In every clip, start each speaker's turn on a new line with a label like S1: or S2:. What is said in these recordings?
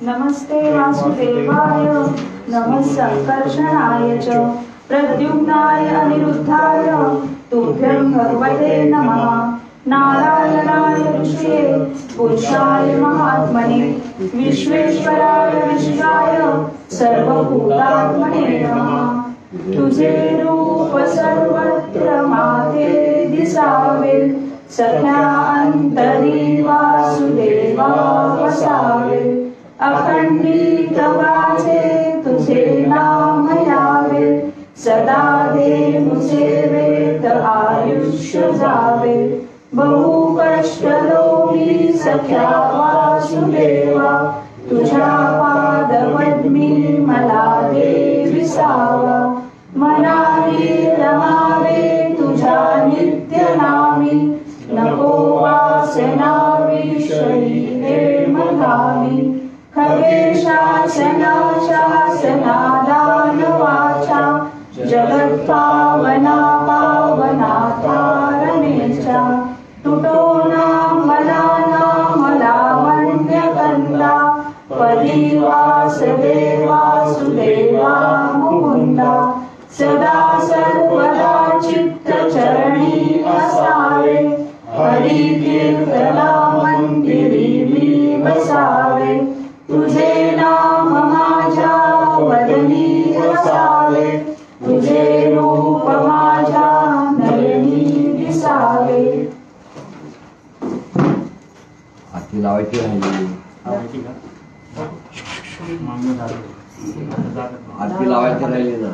S1: नमस्ते वासुदेवाय नमः संकर्षणाय च प्रद्युम्नाय अनिरुद्धाय तुभ्यं भगवते नमः। नारायणाय ऋषये पुरुषाय महात्मने विश्वेश्वराय विश्वाय सर्वभूतात्मने नमः। तुझे रूप सर्वत्र माते दिसावे सख्या अंतरी वासुदेवा वसावे। अखंडित वाचे तुझे नाम यावे सदा देव सेवेत आयुष्य जावे। बहु कष्ट लोभी सख्या वासुदेवा तुझ्या पादपद्मी मला दे विसावा। मनाने रमावे तुझ्या नित्य नामी नको वासना विषयी मधामी। खगे शासना शासना दान वाचा जगत पावना पावना तारणेचा। तुटो मला लावण्य कंदा पदी वासुदेवा मुकुंदा। सदा सर्वदा चित्त चरणी असावे हरी कीर्तना मंदिरी मी बसावे। तुझे नाम माझ्या वदनी असावे तुझे रूप माझ्या नयनी दिसावे।
S2: आरती लावायची राहिली आरती लावायची राहिली ना।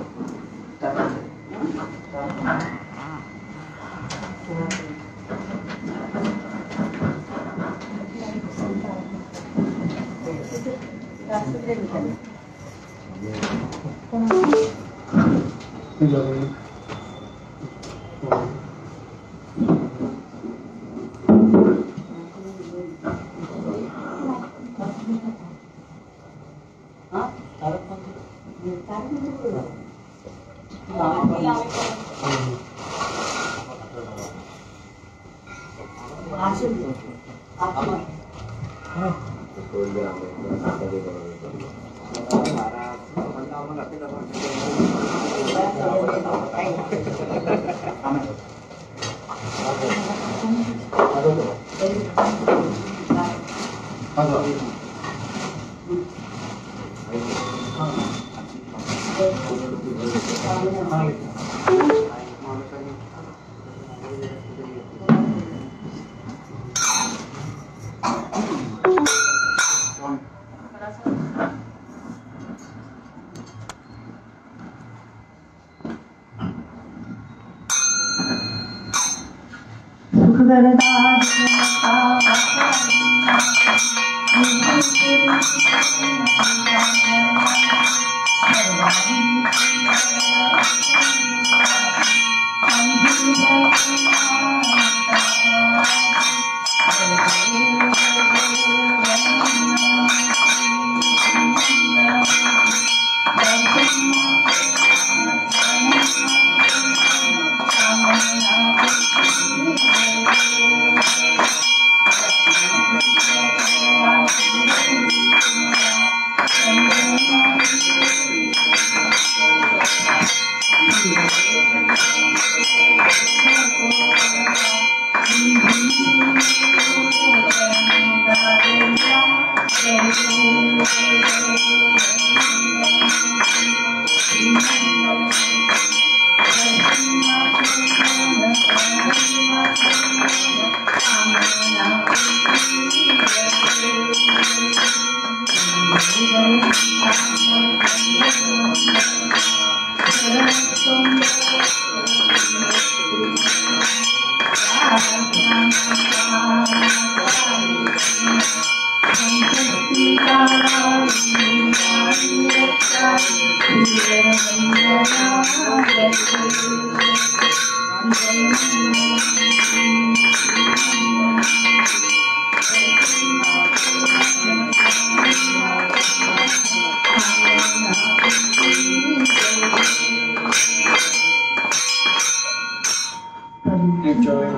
S1: Enjoy.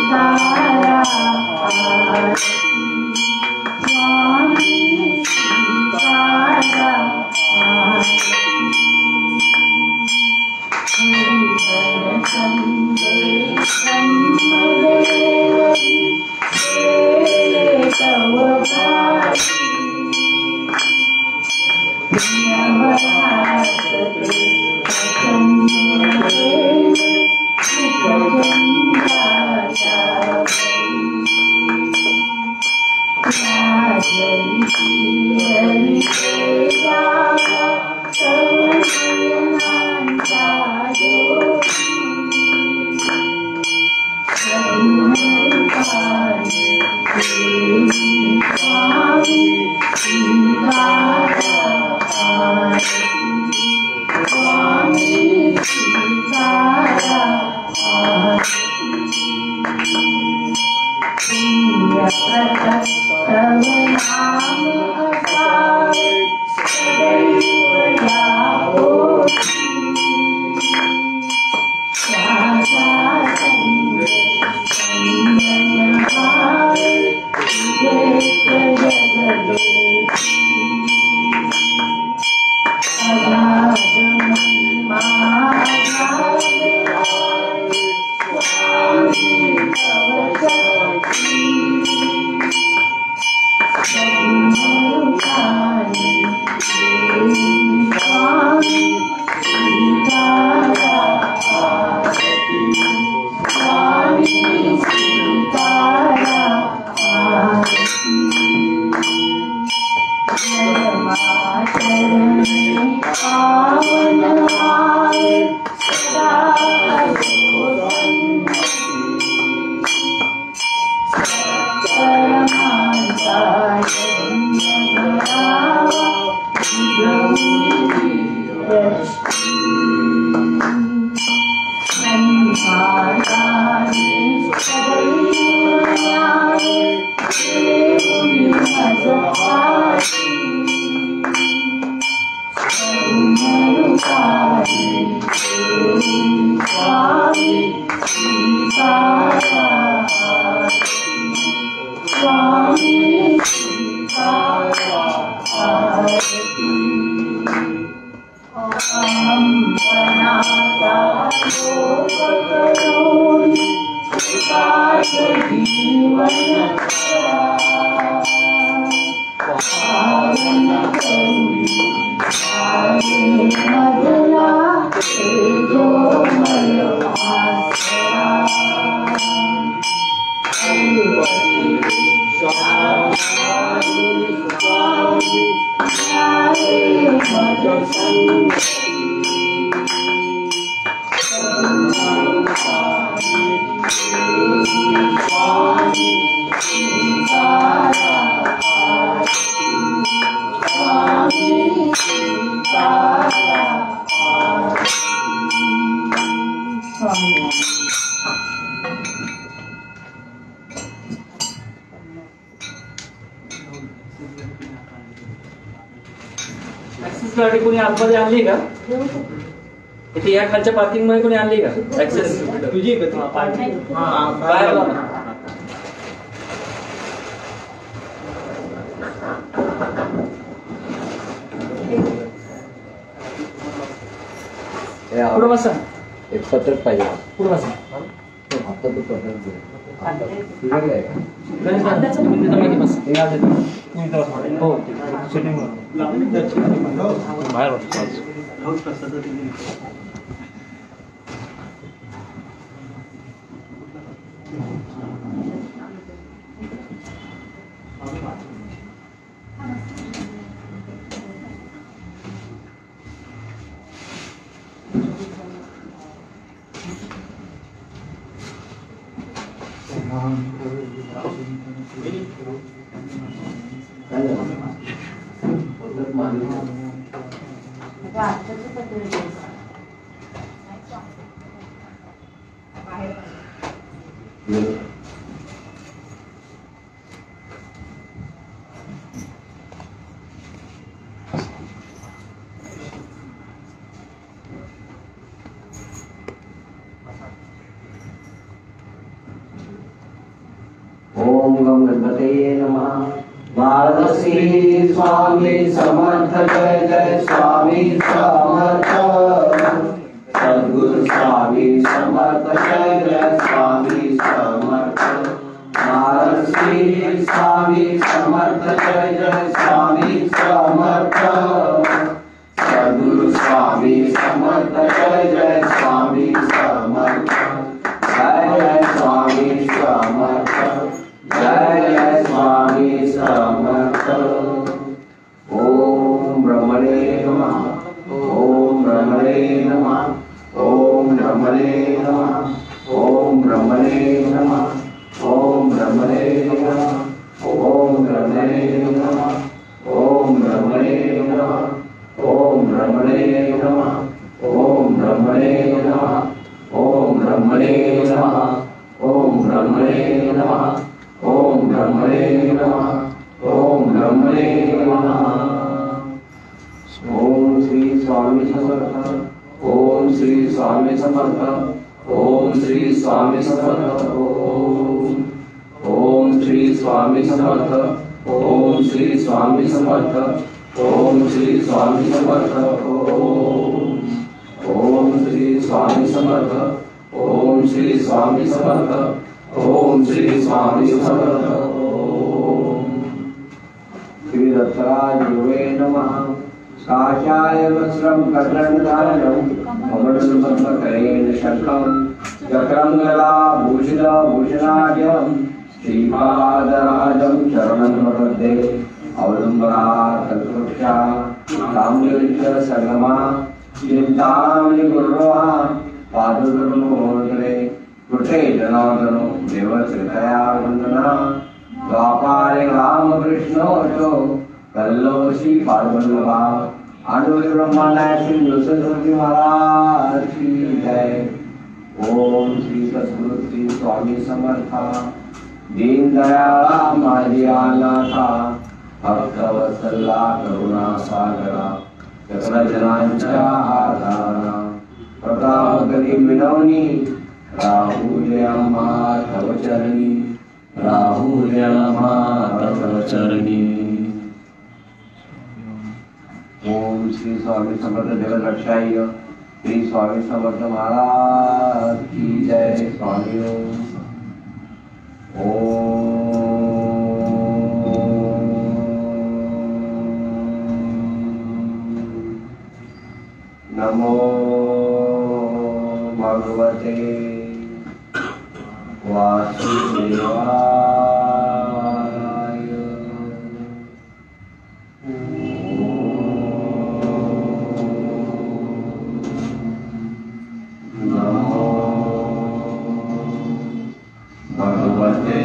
S1: सीतारा आरती स्वामी सीतारा आरती हरिदर्शन ब्रह्मदेव तव भारती नमस्ते प्रसन्नदेव
S3: ऍक्सेस गाडी कोणी आतमध्ये आणली का? इथे या खालच्या पार्किंग मध्ये कोणी आणली का ऍक्सेस? तुझी बाहेर लाव. पुढे बसा.
S2: एक पत्रक पाहिजे.
S3: पुढे बसा.
S2: आता तो पत्रक दे. तुझ्याकडे आहे का?
S3: माहिती बसा.
S4: हो सेटिंग बाहेर
S2: गम गणपते नमः। वाराणसी स्वामी समर्थ जय जय स्वामी समर्थ। सद्गुरु स्वामी समर्थ जय जय स्वामी समर्थ। वाराणसी स्वामी समर्थ जय जय स्वामी समर्थ। सद्गुरु स्वामी समर्थ जय जय स्वामी समर्थ। जय जय स्वामी समर्थ। जय जय स्वामी समर्थ। ओम ब्रह्मणे नमः। ओम ब्रह्मणे नमः। ओम ब्रह्मणे नमः। ओम ब्रह्मणे नमः। ओम ब्रह्मणे नमः। ओम ब्रह्मणे नमः। ओम ब्रह्मणे नमः। ओम ब्रह्मणे नमः। ओम ब्रह्मणे नमः। ओम ब्रह्मणे नमः। ओम ब्रह्मणे नमः। ओम ब्रह्मणे नमः। ओम ब्रह्मणे नमः। ओम श्री स्वामी समर्थ। ओम श्री स्वामी समर्थ। ओम श्री स्वामी समर्थ। ओम श्री स्वामी समर्थ। ओम श्री स्वामी समर्थ। ओम श्री स्वामी समर्थ। ओम श्री स्वामी समर्थ। ओम श्री स्वामी समर्थ। ओम श्री स्वामी समर्थ। श्री दत्तराज गुरुवे नमः। काशाय वस्त्रं कटंधारणं कमलपद्मकरेण शङ्खं चक्रं गदा भूषितभूषणाढ्यं श्रीपादराजं शरणं प्रपद्ये। अवलंबना कल्पवृक्षा कामयोनिश्च संगमा चिंतामणि गुरुर्वा पादुर्मोदरे कुटे जनार्दनो देवश्रितया वंदना। द्वापारे रामकृष्णोऽशो कल्लोशी पार्वल्लभा। आडोली ब्रह्मांडाय श्री नृसिंह महाराज की जय। ओम श्री सद्गुरु श्री स्वामी समर्था। दीनदयाळा माझी अनाथा। भक्तवत्सला करुणा सागरा सकल जनांच्या आधारा। प्रतापगती मिळवणी राहू दे आम्हा तव चरणी। राहू दे आम्हा तव चरणी। ओम श्री स्वामी समर्थ जगत रक्षाय श्री स्वामी समर्थ महाराज की जय। स्वामी नमो भगवते वासुदेवाय। नमो भगवते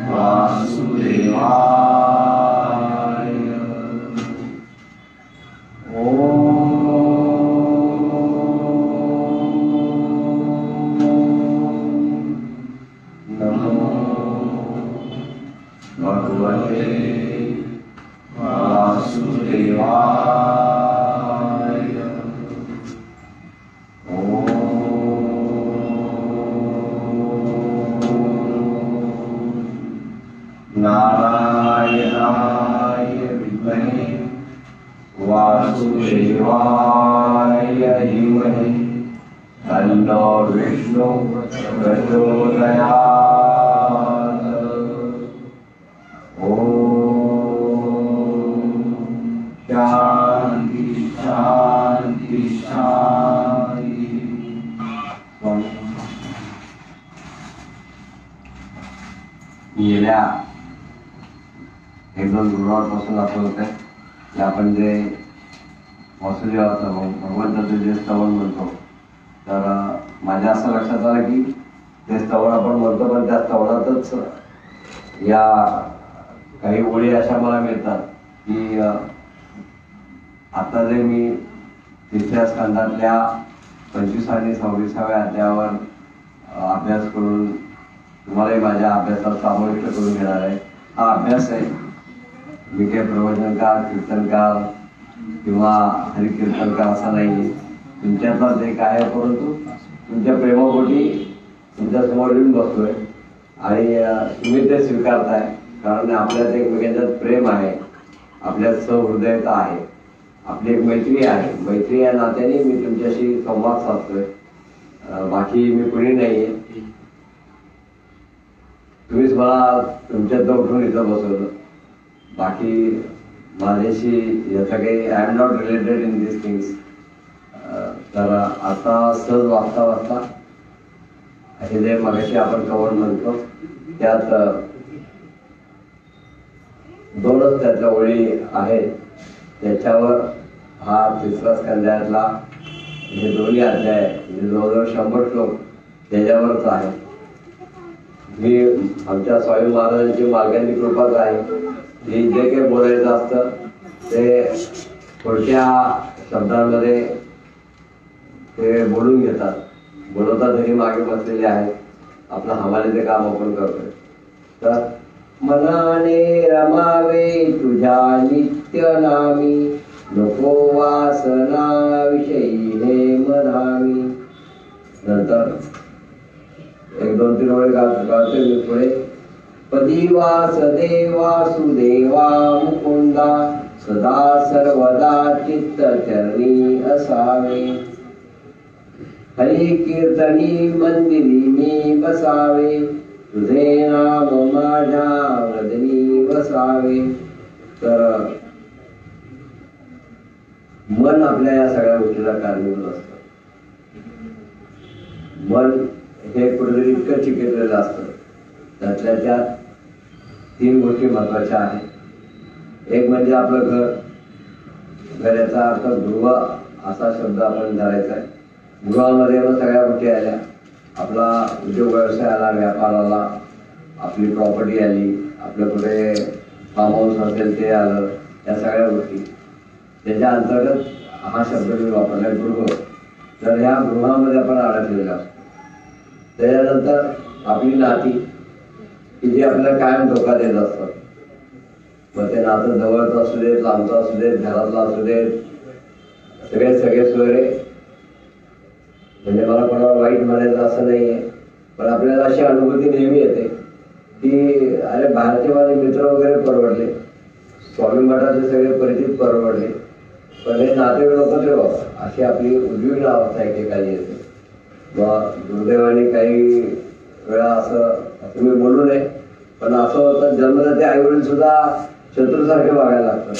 S2: वासुदेवाय। भगवते वासुदेवाय। नारायणाय विद्महे वासुदेवाय धीमहि तन्नो विष्णु प्रचोदयात्। शांति शांति शांति। गेल्या एक दोन गुरुवारपासून आपण जे वासुदेवाचं भगवंताचं जे स्तवन म्हणतो, तर माझ्या असं लक्षात आलं की ते स्तवन आपण म्हणतो, पण त्या स्तवनातच या काही ओळी अशा मला मिळतात की आता जे मी तिसऱ्या स्कंदातल्या 25 आणि 26व्या अध्यायावर अभ्यास करून तुम्हालाही माझ्या अभ्यासात समाविष्ट करून घेणार आहे. हा अभ्यास आहे. मी काही प्रवचनकार, कीर्तनकार किंवा हरिकीर्तनकार असा नाही. तुमच्यातलाच एक आहे, परंतु तुमच्या प्रेमापोटी तुमच्या समोर येऊन बसतोय आणि तुम्ही ते स्वीकारताय, कारण आपल्यात एकमेकांच्यात प्रेम आहे, आपल्यात सहृदयता आहे, आपली एक मैत्री आहे. मैत्री या नात्याने मी तुमच्याशी संवाद साधतोय, बाकी मी कुणी नाहीये. तुम्हीच मला तुमच्यात उठून इथं बसवलं, बाकी माझ्याशी याचं काही I am not related in this things. तर आता सहज वाचता वाचता हे जे मगाशी आपण कवन म्हणतो त्यात दोनच त्यातल्या ओळी आहेत, त्याच्यावर हा तिसरा स्कंधातला हे दोन्ही अध्याय म्हणजे जवळजवळ 100 श्लोक त्याच्यावरच आहे. मी आमच्या स्वामी महाराजांची मार्गांची कृपाच आहे की जे काही बोलायचं असतं ते थोडक्या शब्दांमध्ये ते बोलून घेतात. बोलवता तरी मागे बसलेले आहेत, आपलं हमालीचे काम आपण करतोय. तर मनाने रमावे तुझ्या नित्य नामी, नको वासना विषयी हे मनामी. नंतर 1-2-3 ओळी गावते मी पुढे. पदी वासुदेवा सुदेवा मुकुंदा, सदा सर्वदा चित्त चरणी असावे. हरी कीर्तनी मंदिरी मी बसावे, तुझे नाम माझ्या वदनी वसावे. तर मन आपल्या या सगळ्या गोष्टीला कारणीभूत असतं. मन हे कुठेतरी इतकं चिकटलेलं असतं. त्यातल्या त्यात 3 गोष्टी महत्वाच्या आहेत. एक म्हणजे आपलं घर. घर याचा अर्थ गृह असा शब्द आपण धरायचा आहे. गृहामध्ये मग सगळ्या गोष्टी आल्या. आपला उद्योग व्यवसाय आला, व्यापार आला, आपली प्रॉपर्टी आली, आपलं कुठे फार्म हाऊस असेल ते आलं, या सगळ्या गोष्टी त्याच्या अंतर्गत हा शब्द मी वापरला गृह. तर ह्या गृहामध्ये आपण अडकलेला असतो. त्याच्यानंतर आपली नाती की जी आपल्याला कायम धोका देत असतात. मग ते नातं जवळचं असू देत, लांबचं असू देत, घरातलं असू देत, सगळे सोयरे. म्हणजे मला कोणाला वाईट म्हणायचं असं नाहीये, पण आपल्याला अशी अनुभूती नेहमी येते की अरे बाहेरचे माझे मित्र वगैरे परवडले, स्वामी मठाचे सगळे परिचित परवडले, पण हे नातेवाईक लोक तरी बाबा, अशी आपली उद्विग्न अवस्था एकेकाली येते. मग दुर्दैवाने काही वेळा असं मी बोलू नये, पण असं होतं जन्मदाते आई वडील सुद्धा शत्रूसारखे वागायला लागतात,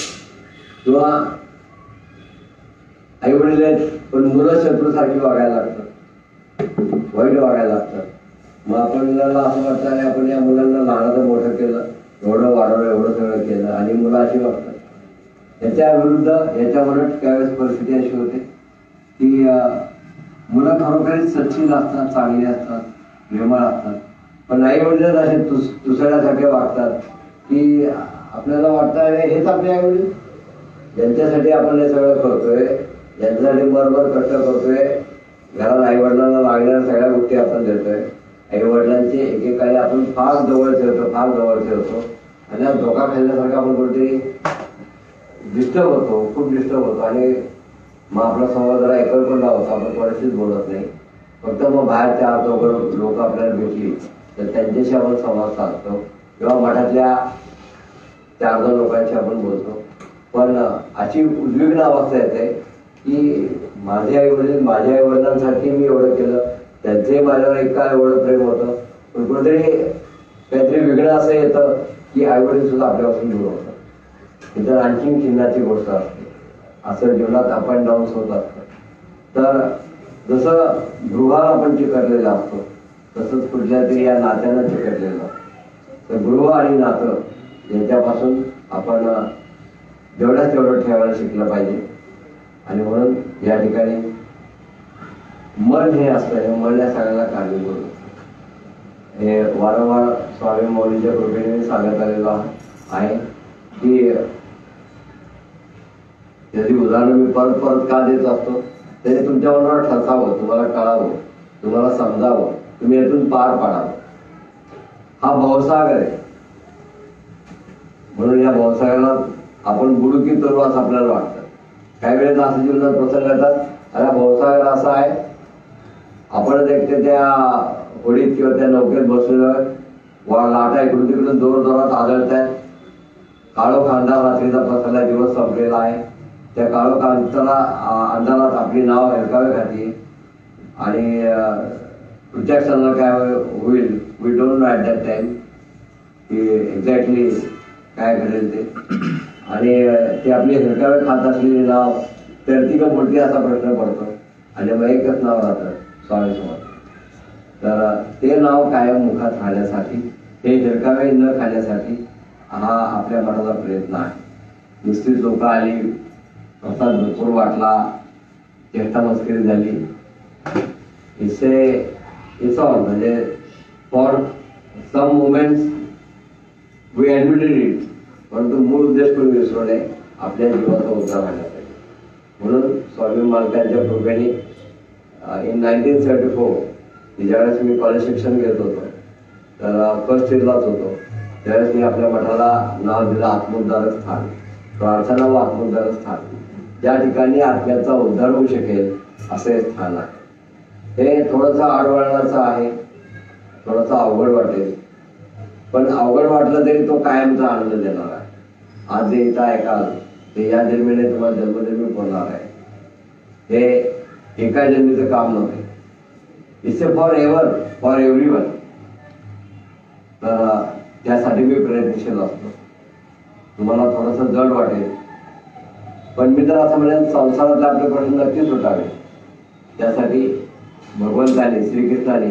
S2: किंवा आई वडील आहेत पण मुलं शत्रूसारखी वागायला लागतात, वाईट वागायला लागतात. मग आपल्याला असं वाटतं अरे आपण या मुलांना लहानाचं मोठं केलं, एवढं वाढवलं, एवढं सगळं केलं, आणि मुलं अशी वागतात. याच्या विरुद्ध याच्यावर त्यावेळेस परिस्थिती अशी होते की मुलं खरोखरीच सच्चिल असतात, चांगली असतात, प्रेमळ असतात, पण आई वडील असे दुसऱ्यासारखे वागतात की आपल्याला वाटतं अरे हेच आपले आई वडील, ज्यांच्यासाठी आपण हे सगळं करतोय, ज्यांच्यासाठी बरोबर कष्ट करतोय, घरात आई वडिलांना लागणाऱ्या सगळ्या गोष्टी आपण देतोय, आई वडिलांचे एकेकाळी आपण फार जवळ ठेवतो आणि धोका खाल्ल्यासारखं आपण कुठेतरी डिस्टर्ब होतो, खूप डिस्टर्ब होतो. आणि मग आपला संवाद जरा एकलकोंडा होता, आपण कोणाशीच बोलत नाही. फक्त मग बाहेर 4 लोक आपल्याला भेटली तर त्यांच्याशी आपण संवाद साधतो, किंवा मठातल्या 4-2 लोकांशी आपण बोलतो. पण अशी उद्विग्न अवस्था येते की माझे आई वडील माझ्या आई वडिलांसाठी मी एवढं केलं, त्यांचे माझ्यावर एवढं प्रेम होतं, पण कुठेतरी काहीतरी वेगळं असं येतं की आई वडील सुद्धा आपल्यापासून दूर होतात. इतर आणखीन चिन्हाची गोष्ट असते. असं जीवनात अप अँड डाऊन्स होत असतात. तर जसं गृहाला आपण चिकटलेलं असतो तसंच कुठल्या तरी या नात्यानं चिकटलेलं असतं. तर गृह आणि नातं याच्यापासून आपण जेवढ्याच तेवढं ठेवायला शिकलं पाहिजे. आणि म्हणून या ठिकाणी मन हे असतं, हे मन या सगळ्याला कारणीभूत असतं. हे वारंवार स्वामी मौलीच्या कृपेने मी सांगत आलेलो आहे की त्याची उदाहरणं मी परत परत का देत असतो, त्याने तुमच्या मनावर ठसावं, तुम्हाला कळावं, तुम्हाला समजावं, तुम्ही यातून पार पाडावं. हा भवसागर आहे, म्हणून या भवसागराला आपण बुडू की तरू असं आपल्याला वाटतं. काही वेळेस असं जीवनात प्रसंग येतात, अरे भवसागर असा आहे, आपणच एक त्या होडीत किंवा त्या नौकेत बसलेलो लाटा इकडून तिकडून जोर जोरात आदळत आहेत. काळोखांदा रात्रीचा पसरला, दिवस संपलेला आहे. त्या काळोखांताला अंधारात आपली नाव हेलकावे खाती आणि पुढच्या क्षणाला काय होईल we don't know at that time की एक्झॅक्टली काय घडेल ते. आणि ती आपली हेलकावे खात असलेली नाव तरती का बोलती असा प्रश्न पडतो. आणि मग एकच नाव राहतं स्वामी समर्थ. तर ते नाव कायम मुखात राहण्यासाठी, हे हेलकावे न खाण्यासाठी हा आपल्या मनाचा प्रयत्न आहे. नुसतीच लोक आली, प्रसाद भरपूर वाटला, चेष्टा मस्करी झाली, इट्स ऑल. म्हणजे for some moments we admitted it, परंतु मूळ उद्देश कोणी विसरू नये, आपल्या जीवाचा उद्धार होण्यासाठी. म्हणून स्वामी मालकांच्या कृपेने इन 1974 ज्यावेळेस मी कॉलेज शिक्षण घेत होतो, तर फर्स्ट इयरलाच होतो, त्यावेळेस मी आपल्या मठाला नाव दिलं आत्मोद्धारक स्थान, प्रार्थना व आत्मोद्धारक स्थान. ज्या ठिकाणी आत्म्याचा उद्धार होऊ शकेल असे स्थान आहे. हे थोडंसं आडवळणाचं आहे, थोडंसं अवघड वाटेल, पण अवघड वाटलं तरी तो कायमचा आनंद देणार आहे. आज जे इथं ऐकाल ते या जन्मीने तुम्हाला जन्मजन्मी होणार आहे. हे एका जन्मीचं काम नव्हे, it's A for ever, for everyone. तर त्यासाठी मी प्रयत्नशील असतो. तुम्हाला थोडंसं जड वाटेल, पण मी तर असं म्हणेन संसारातले आपले प्रश्न नक्की सुटावे. त्यासाठी भगवंताने, श्रीकृष्णाने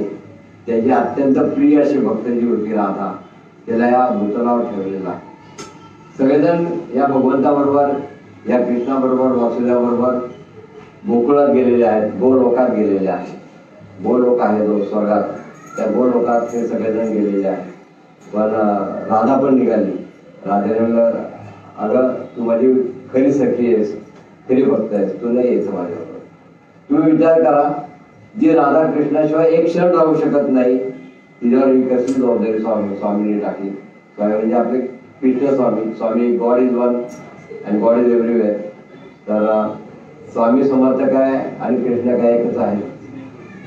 S2: त्याची अत्यंत प्रिय अशी भक्तांची होती राधा, त्याला या भूतलावर ठेवलेला आहे. सगळेजण या भगवंताबरोबर, या कृष्णाबरोबर, वासुदेवाबरोबर गोकुळात गेलेले आहेत, गोलोकात गेलेले आहेत. गोलोक आहे जो स्वर्गात, त्या गोलोकात ते सगळेजण गेलेले आहेत. पण राधा पण निघाली. राधेने म्हणलं, अगं तू माझी खरी सखी आहेस, खरी भक्त आहेस, तू नाही यायचं माझ्याबरोबर. तुम्ही विचार करा, जी राधा कृष्णाशिवाय एक क्षण राहू शकत नाही, तिच्यावर ही कशी जबाबदारी स्वामीने टाकली. स्वामी म्हणजे आपले Krishna Swami. Swami God is one and God is everywhere. तर स्वामी समर्थ काय आणि कृष्ण काय एकच आहे.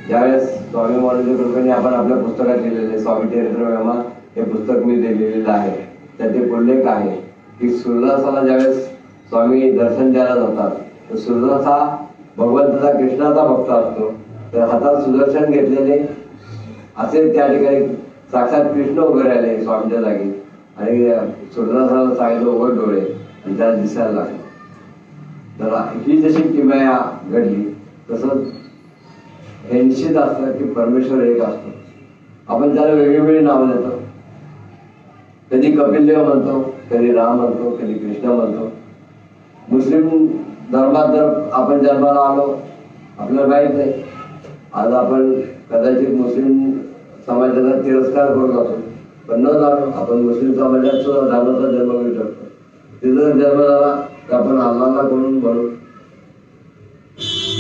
S2: ज्यावेळेस स्वामी महाराजांच्या कृपेने आपण आपल्या पुस्तकात लिहिलेले स्वामी चरित्र महिमा हे पुस्तक मी लिहिलेलं आहे, त्यात ते उल्लेख आहे की सूर्यदासाला ज्यावेळेस स्वामी दर्शन द्यायला जातात, तर सूर्यदास हा भगवंताचा कृष्णाचा भक्त असतो. तर हातात सुदर्शन घेतलेले असे त्या ठिकाणी साक्षात कृष्ण उभे राहिले स्वामीच्या जागी. आणि सूर्यदासाला सांगितलं उघड डोळे, आणि त्याला दिसायला लागले. तर ही जशी किमया घडली, तसंच हे निश्चित असतं की परमेश्वर एक असतो. आपण त्याला वेगवेगळी नावं देतो. कधी कपिलदेव म्हणतो, कधी राम म्हणतो, कधी कृष्ण म्हणतो. मुस्लिम धर्मात जर आपण जन्माला आलो, आपल्याला माहीत नाही, आज आपण कदाचित मुस्लिम समाजाचा तिरस्कार करत असतो, पण न जाणून आपण मुस्लिम समाजात सुद्धा धर्माचा जन्म घेऊ शकतो. तिथं जन्म झाला तर आपण अल्लाहला करून म्हणून,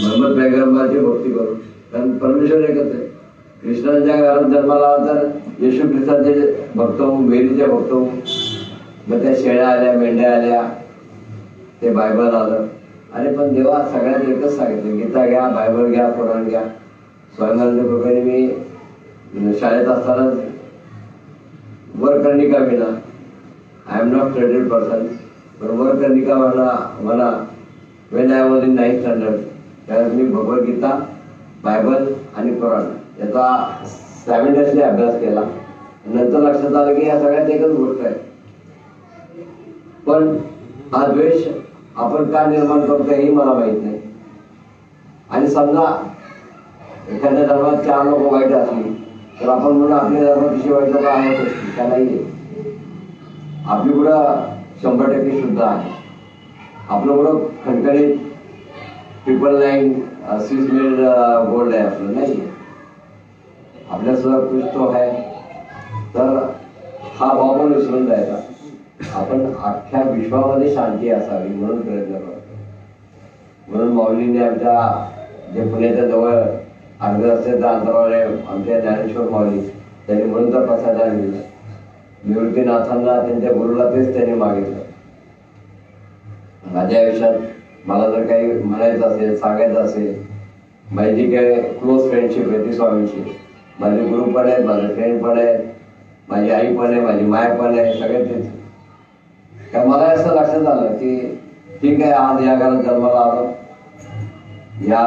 S2: मोहम्मद पैगंबराची भक्ती करू, कारण परमेश्वर एकच आहे. कृष्णाच्या घरात जन्माला आला तर येशू ख्रिस्ताचे भक्त होऊ, मेरीचे भक्त होऊ. मग त्या शेळ्या आल्या, मेंढ्या आल्या, ते बायबल आलं. आणि पण देवा सगळ्यांनी एकच सांगितलं, गीता घ्या, बायबल घ्या, कुराण घ्या. स्वामींच्या कृपेने मी शाळेत असताना वरकर्णिका विना, I am not traded person, पण वरकर्णिका म्हणा when I was in 9th standard, त्यावेळेस मी भगवद्गीता, बायबल आणि कुराण याचा सायमल्टेनियसली अभ्यास केला. नंतर लक्षात आलं की या सगळ्यात एकच गोष्ट आहे. पण हा द्वेष आपण का निर्माण करतो हेही मला माहित नाही. आणि समजा एखाद्या धर्मात 4 लोक वाईट असली तर आपण म्हणून आपल्या धर्मात कशी वाईट लोक आहेत का नाहीये. आपली पुढं 100% शुद्ध आहे. आपलं पुढं खणखणीत ट्रिपल 9 स्विस मेड गोल्ड आहे आपलं, नाही आपल्या सुद्धा कृष्ण आहे. तर हा भाव पण विसरून जायचा. आपण अख्ख्या विश्वामध्ये शांती असावी म्हणून प्रयत्न करतो. म्हणून माऊलीने आमच्या जे पुण्याच्या जवळ अर्ध्या रस्त्याच्या अंतरावर आमच्या ज्ञानेश्वर माऊली त्यांनी म्हणून तर प्रसादान दिलं. निवृत्तीनाथांना त्यांच्या गुरुला तेच त्यांनी मागितलं. माझ्या आयुष्यात मला जर काही म्हणायचं असेल, सांगायचं असेल, माझी जी काही क्लोज फ्रेंडशिप आहे ती स्वामीची. माझे गुरु पण आहेत, माझे फ्रेंड पण आहेत, माझी आई पण आहे, माझी माय पण आहे, सगळे तेच. काय मला असं लक्षात आलं की ठीक आहे, आज या घरात जन्माला आलो, या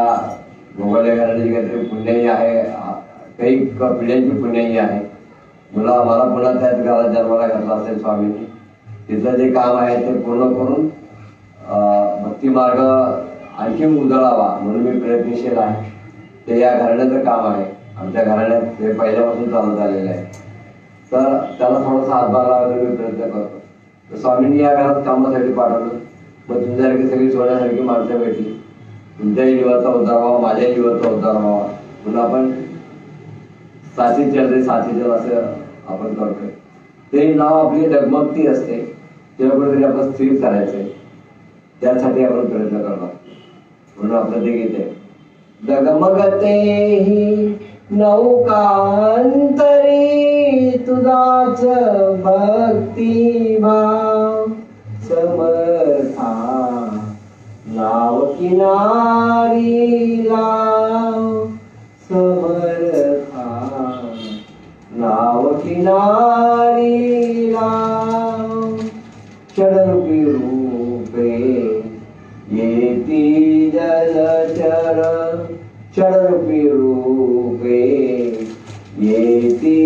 S2: गोगावले घराण्याची काहीतरी पुण्याई आहे, काही पिढ्यांची पुण्याई आहे. मला पुन्हा त्याच घरात जन्माला घातला असेल स्वामींनी. तिथलं जे काम आहे ते पूर्ण करून भक्ती मार्ग आणखी उजळावा म्हणून मी प्रयत्नशील आहे. ते या घराण्याचं काम आहे. आमच्या घराण्यात ते पहिल्यापासून चालत आलेलं आहे. तर त्याला थोडासा हातभार लावायचा मी प्रयत्न करतो. तर स्वामींनी या घरात कामासाठी पाठवलं. मग तुमच्यासारखी सगळी सोन्यासारखी माणसं भेटली. तुमच्याही जीवाचा उद्धार व्हावा, माझ्याही जीवाचा उद्धार व्हावा म्हणून आपण साथीचल असं आपण करतोय. ते नाव आपली डगमगती असते, तेव्हा कुठेतरी आपण स्थिर करायचंय, त्यासाठी आपण प्रयत्न करणार. म्हणून आपलं ते गीत आहे. डगमगते ही नौकांतरी तुझाच भक्ती भाव समर्था नाव किनारी लाव समर्था नाव किनारी लाव षडरूपी रूपे येती जलचर षडरूपी रूपे येती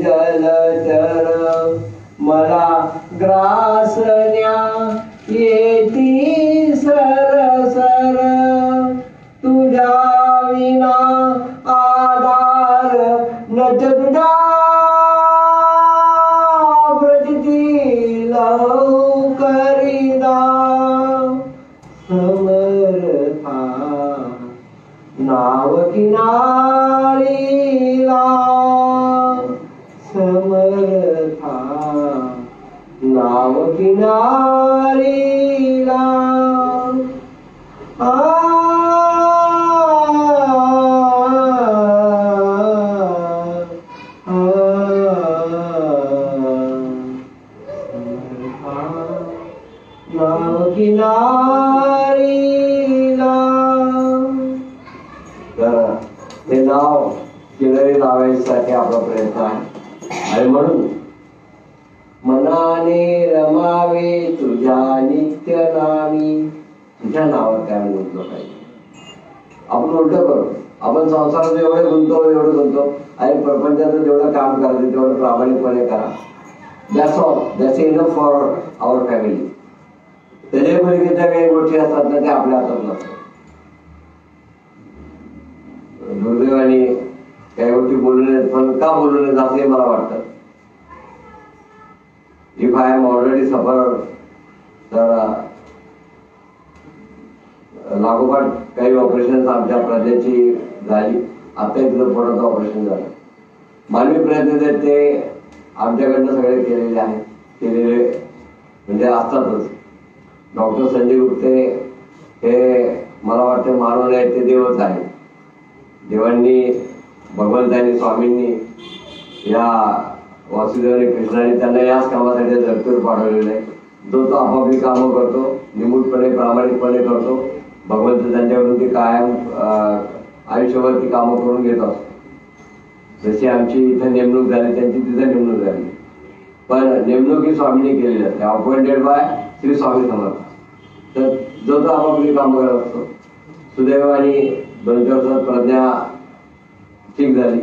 S2: जलचर मला ग्रासन्या येती सरसर तुझ्या विना आधार नजदा ब्रजती लवकरिदा समर्था नाव किनारी लाव समर्था नाव किनारी लाव नाव किनारी लाव. तर हे नाव किनारी लावायसाठी आपला प्रयत्न आहे. आणि म्हणून मनाने रमावे तुझ्या नित्य नामी. तुझ्या नावात काय गुंतलो पाहिजे. आपण उलट करू. आपण संसारात एवढे गुंतो आणि प्रपंचाचं जेवढं काम करायचं तेवढं प्रामाणिकपणे करा. That's all. That's enough for our family. त्याच्या पलीकडच्या काही गोष्टी असतात ना, त्या आपल्या हातात नसतात. दुर्दैवाने काही गोष्टी बोलू नयेत, पण का बोलू नयेत असंही मला वाटतं. इफ आय एम ऑलरेडी सफर, तर लागोपाठ काही ऑपरेशन आमच्या प्रजेची झाली. आता इथलं पोटाचं ऑपरेशन झालं. मानवी प्रयत्न आहेत ते आमच्याकडनं सगळे केलेले आहेत. केलेले म्हणजे असतातच. डॉक्टर संजय गुप्ते हे मला वाटतं मानव आहेत ते देवच आहे. देवांनी, भगवंतांनी, स्वामींनी, या वासुदेवानी, कृष्णाने त्यांना याच कामासाठी धरतीवर पाठवलेलं आहे. जो तो आपापली कामं करतो, निमूटपणे प्रामाणिकपणे करतो. भगवंत त्यांच्याकडून ती कायम आयुष्यभर ती कामं करून घेत असतो. जशी आमची इथं नेमणूक झाली, त्यांची तिथं नेमणूक झाली, पण नेमणूक ही स्वामींनी केलेली असते. Appointed by Shri Swami Samarth. तर जो तो आपापली कामं करत असतो. सुदैवाने 2 वर्षात प्रज्ञा ठीक झाली.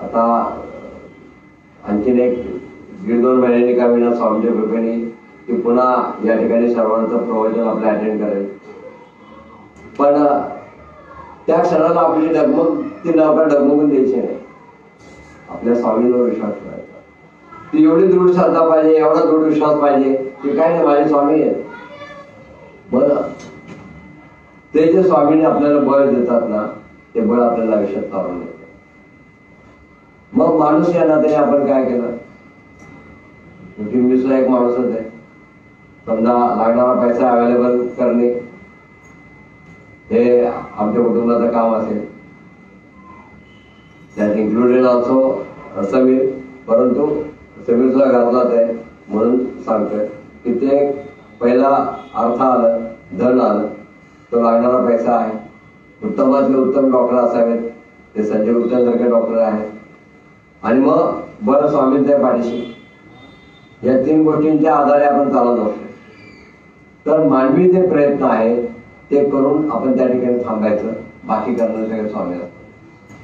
S2: आता आणखीन 1-1.5-2 महिन्यांनी का विना स्वामींच्या कृपेने ती पुन्हा या ठिकाणी सर्वांचं प्रवचन आपलं अटेंड करेल. पण त्या क्षणाला आपली डगमग, ती नौका डगमगून द्यायची नाही. आपल्या स्वामींवर विश्वास ठेवायचा. ती एवढी दृढ श्रद्धा पाहिजे, एवढा दृढ विश्वास पाहिजे की काय नाही, माझे स्वामी आहेत. बरं, ते जे स्वामीने आपल्याला बळ देतात ना, ते बळ आपल्याला आयुष्यात चालवून येतं. मग माणूस या नात्याने आपण काय केलं की मी सुद्धा एक माणूसच आहे. समजा लागणारा पैसा अवेलेबल करणे हे आमच्या कुटुंबाचं काम असेल, त्यात इन्क्लुडेड ऑल्सो समीर. परंतु समीर सुद्धा घातलाच आहे म्हणून सांगतोय की ते पहिला अर्थ आलं, धन आलं, तो लागणारा पैसा आहे. उत्तमातले उत्तम डॉक्टर असावेत, ते संजय गुप्तांसारखे डॉक्टर आहेत. आणि मग बरं स्वामींच्या पाठीशी, या 3 गोष्टींच्या आधारे आपण चालत असतो. तर मानवी जे प्रयत्न आहेत ते करून आपण त्या ठिकाणी थांबायचं, बाकी करणं सगळं स्वामी असतं.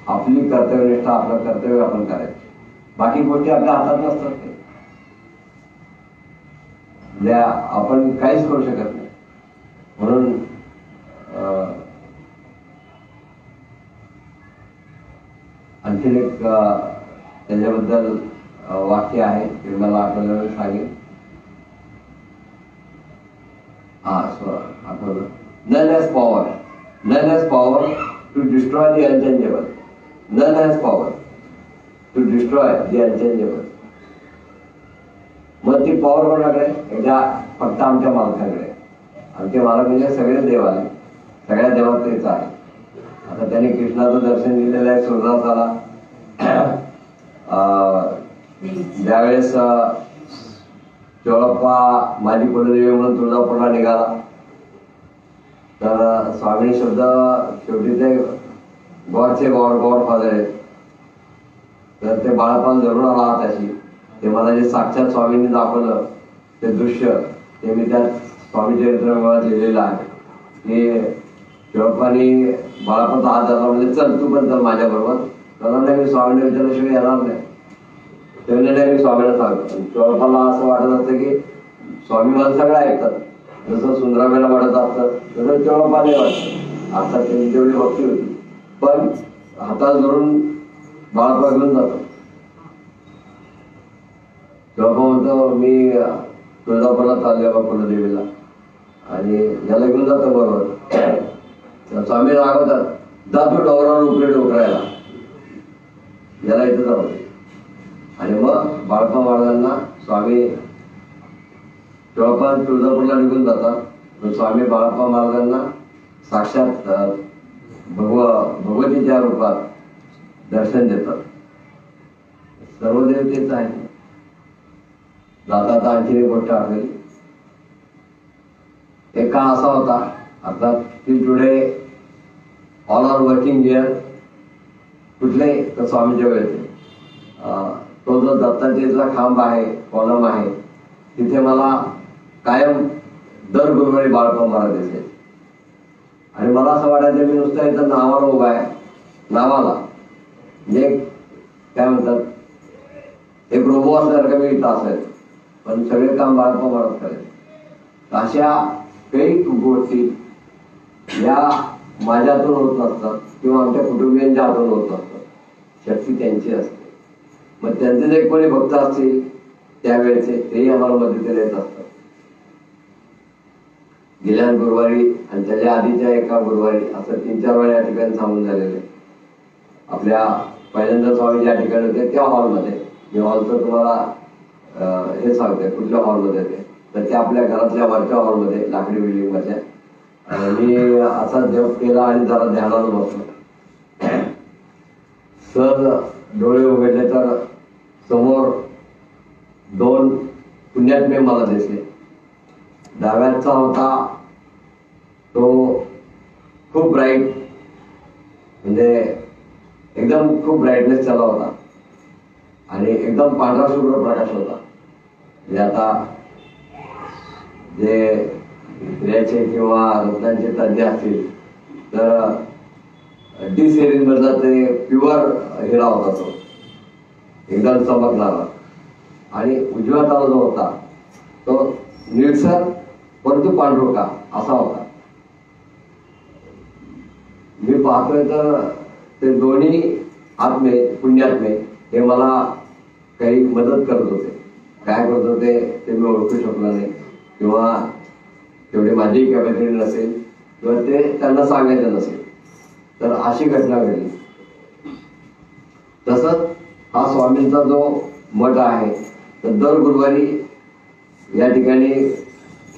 S2: आपली कर्तव्यनिष्ठा, आपलं कर्तव्य आपण करायचं, बाकी गोष्टी आपल्या हातात नसतात. आपण काहीच करू शकत नाही. म्हणून आणखीन एक त्याच्याबद्दल वाक्य आहे ते मला आठवलं सांगेल. आठवलं. None has power to destroy the unchangeable. None has power to destroy the unchangeable. मग ती पॉवर कोणाकडे? एकदा फक्त आमच्या मालकाकडे. आमचे मालक म्हणजे सगळे देव आहे, सगळ्या देवात तेच आहे. आता त्याने कृष्णाचं दर्शन दिलेलं आहे सूरदासाला. ज्यावेळेस चोळप्पा माझी कुलदेवी म्हणून तुळजापूरला निघाला, तर स्वामी शब्द शेवटी ते गॉडचे गॉड फादर आहेत. तर ते बाळापाल जरूर आला हाताशी. ते मला जे साक्षात स्वामींनी दाखवलं ते दृश्य, ते मी त्या स्वामी चरित्र लिहिलेलं आहे की चोळप्पानी बाळापालचा हात धरला, म्हणजे चल तू पण चल माझ्या बरोबर. त्याला नाही, मी स्वामींना विचारल्याशिवाय येणार नाही. तेवढे नाही, मी स्वामीला सांगतो. चोळप्पाला असं वाटत असतं की स्वामी मला सगळं ऐकतात, जसं सुंदराबाईला वाटत असतं तसं चोळप्पाला वाटतं. आता त्यांची तेवढी भक्ती होती, पण हातात धरून बाळापा घेऊन जातो. चोळप्पा म्हणतो मी तुळजापूरला चालले बाबा कुलदेवीला, आणि याला घेऊन जातो बरोबर. स्वामी रागवतात, जातो डोंगरावर उपरे डोकरायला, याला इथं जाऊ. आणि मग बाळप्पा महाराजांना स्वामी चोळप्पा तुळजापूरला निघून जातात. स्वामी बाळप्पा महाराजांना साक्षात भगवतीच्या रूपात दर्शन देतात. सर्व देवतेच आहे. जाता आणखी एक गोष्ट आठवली. एक काळ असा होता, आता ती today all are working here, कुठले तर स्वामीच्या वेळेचे. तो जो दत्ताचेचा खांब आहे, कॉलम आहे, तिथे मला कायम दर गुरुवारी बाळप्पा महाराज दिसे. आणि मला असं वाटायचं मी नुसतं इथं नावाला उभा आहे, नावाला म्हणजे काय म्हणतात, एक रोबो असल्यासारखं मी इथं असायचं, पण सगळे काम बाळप्पा महाराज करायचे. अशा काही गोष्टी या माझ्यातून होत नसतात किंवा आमच्या कुटुंबियांच्या हातून होत नसतात. शक्ती त्यांची असते. मग त्यांचे जे कोणी भक्त असतील त्यावेळेचे तेही आम्हाला मदतीला येत असतात. गेल्या गुरुवारी आणि त्याच्या आधीच्या एका गुरुवारी असं 3-4 वेळा या ठिकाणी थांबून झालेले. आपल्या पहिल्यांदा स्वामी ज्या ठिकाणी होते त्या हॉलमध्ये, मी हॉलचं तुम्हाला हे सांगते कुठल्या हॉलमध्ये ते, तर ते आपल्या घरातल्या वरच्या हॉलमध्ये लाकडी बिल्डिंग मध्ये. मी असा जप केला आणि जरा ध्यानाला बसलो. सर डोळे उघडले तर समोर 2 पुण्यात्मे मला दिसले. डाव्याचा होता तो खूप ब्राईट, म्हणजे एकदम खूप ब्राईटनेस त्याला होता, आणि एकदम पांढरा शुभ्र प्रकाश होता. म्हणजे आता जे हिऱ्याचे किंवा रत्नांचे तज्ञ असतील तर डी सिरीज मधला ते प्युअर हिरा होता, तो एकदम चमकणारा. आणि उजव्या हाताला जो होता तो निळसर परंतु पांढरुका असा होता. मी पाहतोय तर ते दोन्ही आत्मे, पुण्यात्मे हे मला काही मदत करत होते. काय करत होते ते मी ओळखू शकलो नाही, किंवा तेवढी माझी कॅपॅसिटी नसेल, किंवा ते त्यांना सांगायचं नसेल. तर अशी घटना घडली. तसंच हा स्वामींचा जो मठ आहे, तर दर गुरुवारी या ठिकाणी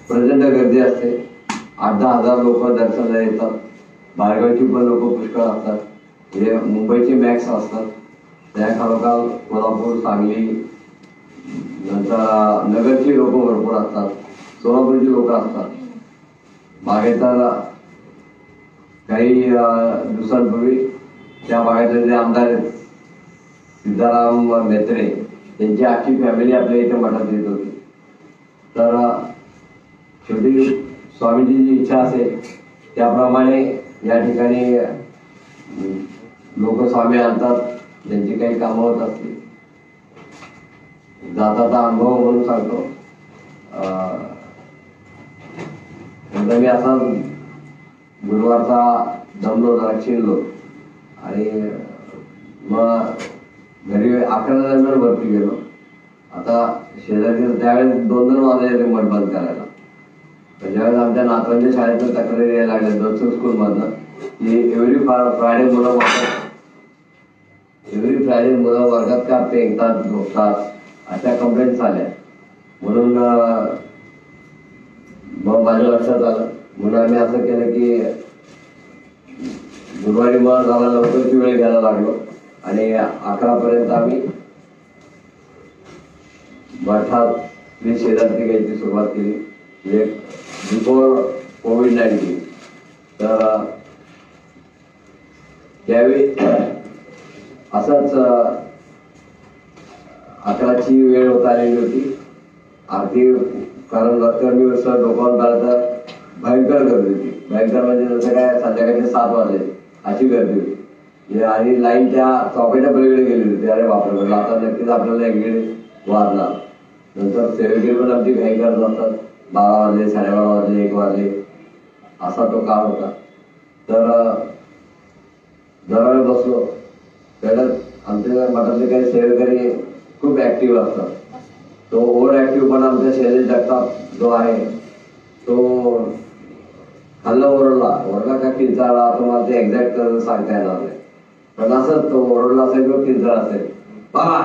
S2: प्रचंड गर्दी असते. 8-10 हजार लोक दर्शनाला येतात. बाहेरगावची पण लोक पुष्कळ असतात. हे मुंबईची मॅक्स असतात. त्या खालोखाल कोल्हापूर, सांगली, नंतर नगरची लोक भरपूर असतात, सोलापूरची लोक असतात. मागे तर काही दिवसांपूर्वी त्या भागातले जे आमदार आहेत सीताराम मेत्रे त्यांची आखी फॅमिली आपल्या इथे मठात येत होती. तर शेवटी स्वामीजीची इच्छा असेल त्याप्रमाणे या ठिकाणी लोक स्वामी आणतात, त्यांची काही कामं होत असतील. जाताचा अनुभव म्हणून सांगतो. एकदा मी असा गुरुवारचा दमलो जरा चिनलो आणि मग घरी 11 दरम्यान वरती गेलो. आता शेजारी त्यावेळेस 2 वाजले मठ बंद करायला. ज्यावेळेस आमच्या नातवांच्या शाळेतून तक्रारी यायला लागल्या दर्शन स्कूलमधनं की एव्हरी फ्रायडे मुलं वर्गात का पेंगतात झोपतात अशा कंप्लेंट्स आल्या. म्हणून मग माझ्या लक्षात आलं. म्हणून आम्ही असं केलं की गुरुवारी मग झाला लवकरची वेळ घ्यायला लागलो आणि 11 पर्यंत आम्ही मठात शेजारती घ्यायची सुरुवात केली. म्हणजे बिफोर कोविड-19. तर त्यावेळी असंच 11ची वेळ होत आलेली होती. आरती कारण रस्त्यावर मी डोकावून पाहिलं तर भयंकर गर्दी होती. भयंकर म्हणजे जसं काय संध्याकाळचे 7 वाजले अशी गर्दी होती. आणि लाईन त्या चौकाच्या पलीकडे गेलेली होती. अरे बापरे म्हटलं आता नक्कीच आपल्याला एक वाजला. नंतर सेवेकरी पण आमची घाई करत असतात. 12 वाजले, 12:30 वाजले, 1 वाजले असा तो काळ होता. तर जरा वेळ बसलो. पहिला आमच्या मठातले काही सेवेकरी खूप ऍक्टिव्ह असतात. तो ओव्हर ऍक्टिव्ह पण आमच्या शैलेश जगताप जो आहे तो खाल्ला ओरडला का किंचाळला असं मला ते एक्झॅक्ट सांगता येणार नाही. पण असंच तो ओरडला असेल किंवा किंचाळ असेल. बाबा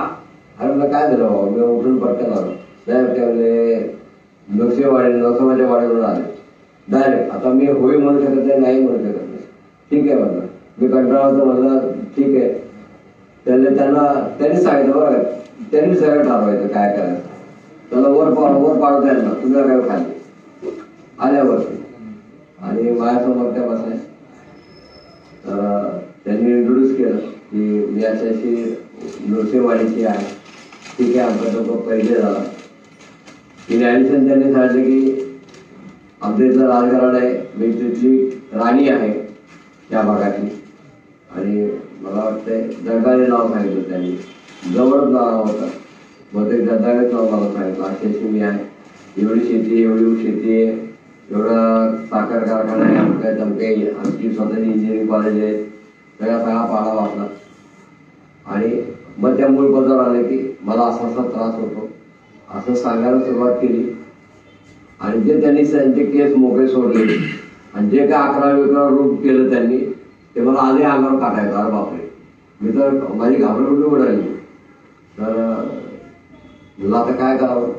S2: अरे मला काय झालं बाबा. मी उठून पटकन आलो. नाही नरसोबाच्या वाडीवरून आले डायरेक्ट. आता मी होई म्हणू शकत नाही म्हणू शकत नाही. ठीक आहे म्हणलं. मी कंटाळा म्हणलं ठीक आहे. त्यांनी सांगितलं बरं त्यांनी सगळं ठरवायचं काय करायचं. त्याला वर पाडू द्यायला ना तुला काय खाली आल्यावरती आणि माझ्यासमोर त्या बसल्या. तर त्यांनी इंट्रोड्यूस केलं की मी अशी नृसिंहवाडीची आहे. ठीक आहे आमचा तो परिचय झाला. इन ॲडिशन त्यांनी सांगितलं की आमच्या इथलं राजघराणं आहे. मी तिथली राणी आहे त्या भागातली. आणि मला वाटतंय जगाने नाव सांगितलं त्यांनी. जवळच नाव होतं. मग ते जगानेच नाव मला सांगितलं अशी मी आहे. एवढी शेती एवढी शेती आहे. एवढं साखर कारखाना आहे. आमची स्वतःची इंजिनिअरिंग कॉलेज आहे. सगळा पाडा वाचला. आणि मग त्या मूळ पदावर आले की मला असा त्रास होतो असं सांगायला सुरुवात केली. आणि जे त्यांनी त्यांचे केस मोकळे सोडले आणि जे काय 11 रूप केलं त्यांनी ते मला आधी अंगावर टाकायचं. अरे बापरे मी तर माझी घाबरगुंडी उडाली. तर मला आता काय करावं.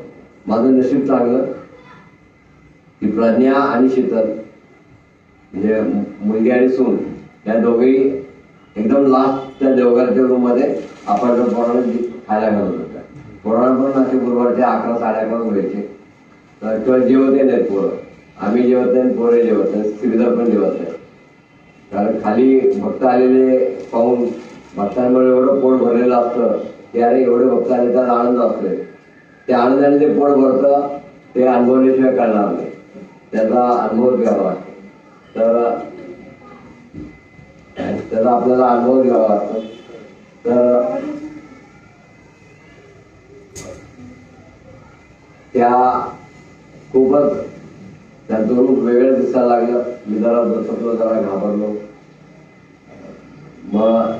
S2: माझं नशीब चांगलं की प्रज्ञा आणि शीतल म्हणजे मुलगी आणि सून या दोघेही एकदम लास्ट त्या देवघरच्या रूम मध्ये आपण पोराने खायला घालत होत्या. पोरांना पण असे गुरुवारचे 11, 11:30 व्हायचे. तर किंवा जेवत नाहीत पोरं. आम्ही जेवत नाही पोरे जेवत नाही. श्रीधर पण जेवत नाही. कारण खाली भक्त आलेले पाहून भक्तांमुळे एवढं पोट भरलेलं असतं की अरे एवढे भक्त आले त्याला आनंद असतोय. त्या आनंदाने ते पोट भरतं ते अनुभवल्याशिवाय कळणार नाही. त्याचा अनुभव घ्यावा लागतो. तर त्याचा आपल्याला अनुभव घ्यावा लागतो. तर त्या खूपच त्यांचं रूप वेगळं दिसायला लागलं. मी जरा बसलो जरा घाबरलो. मग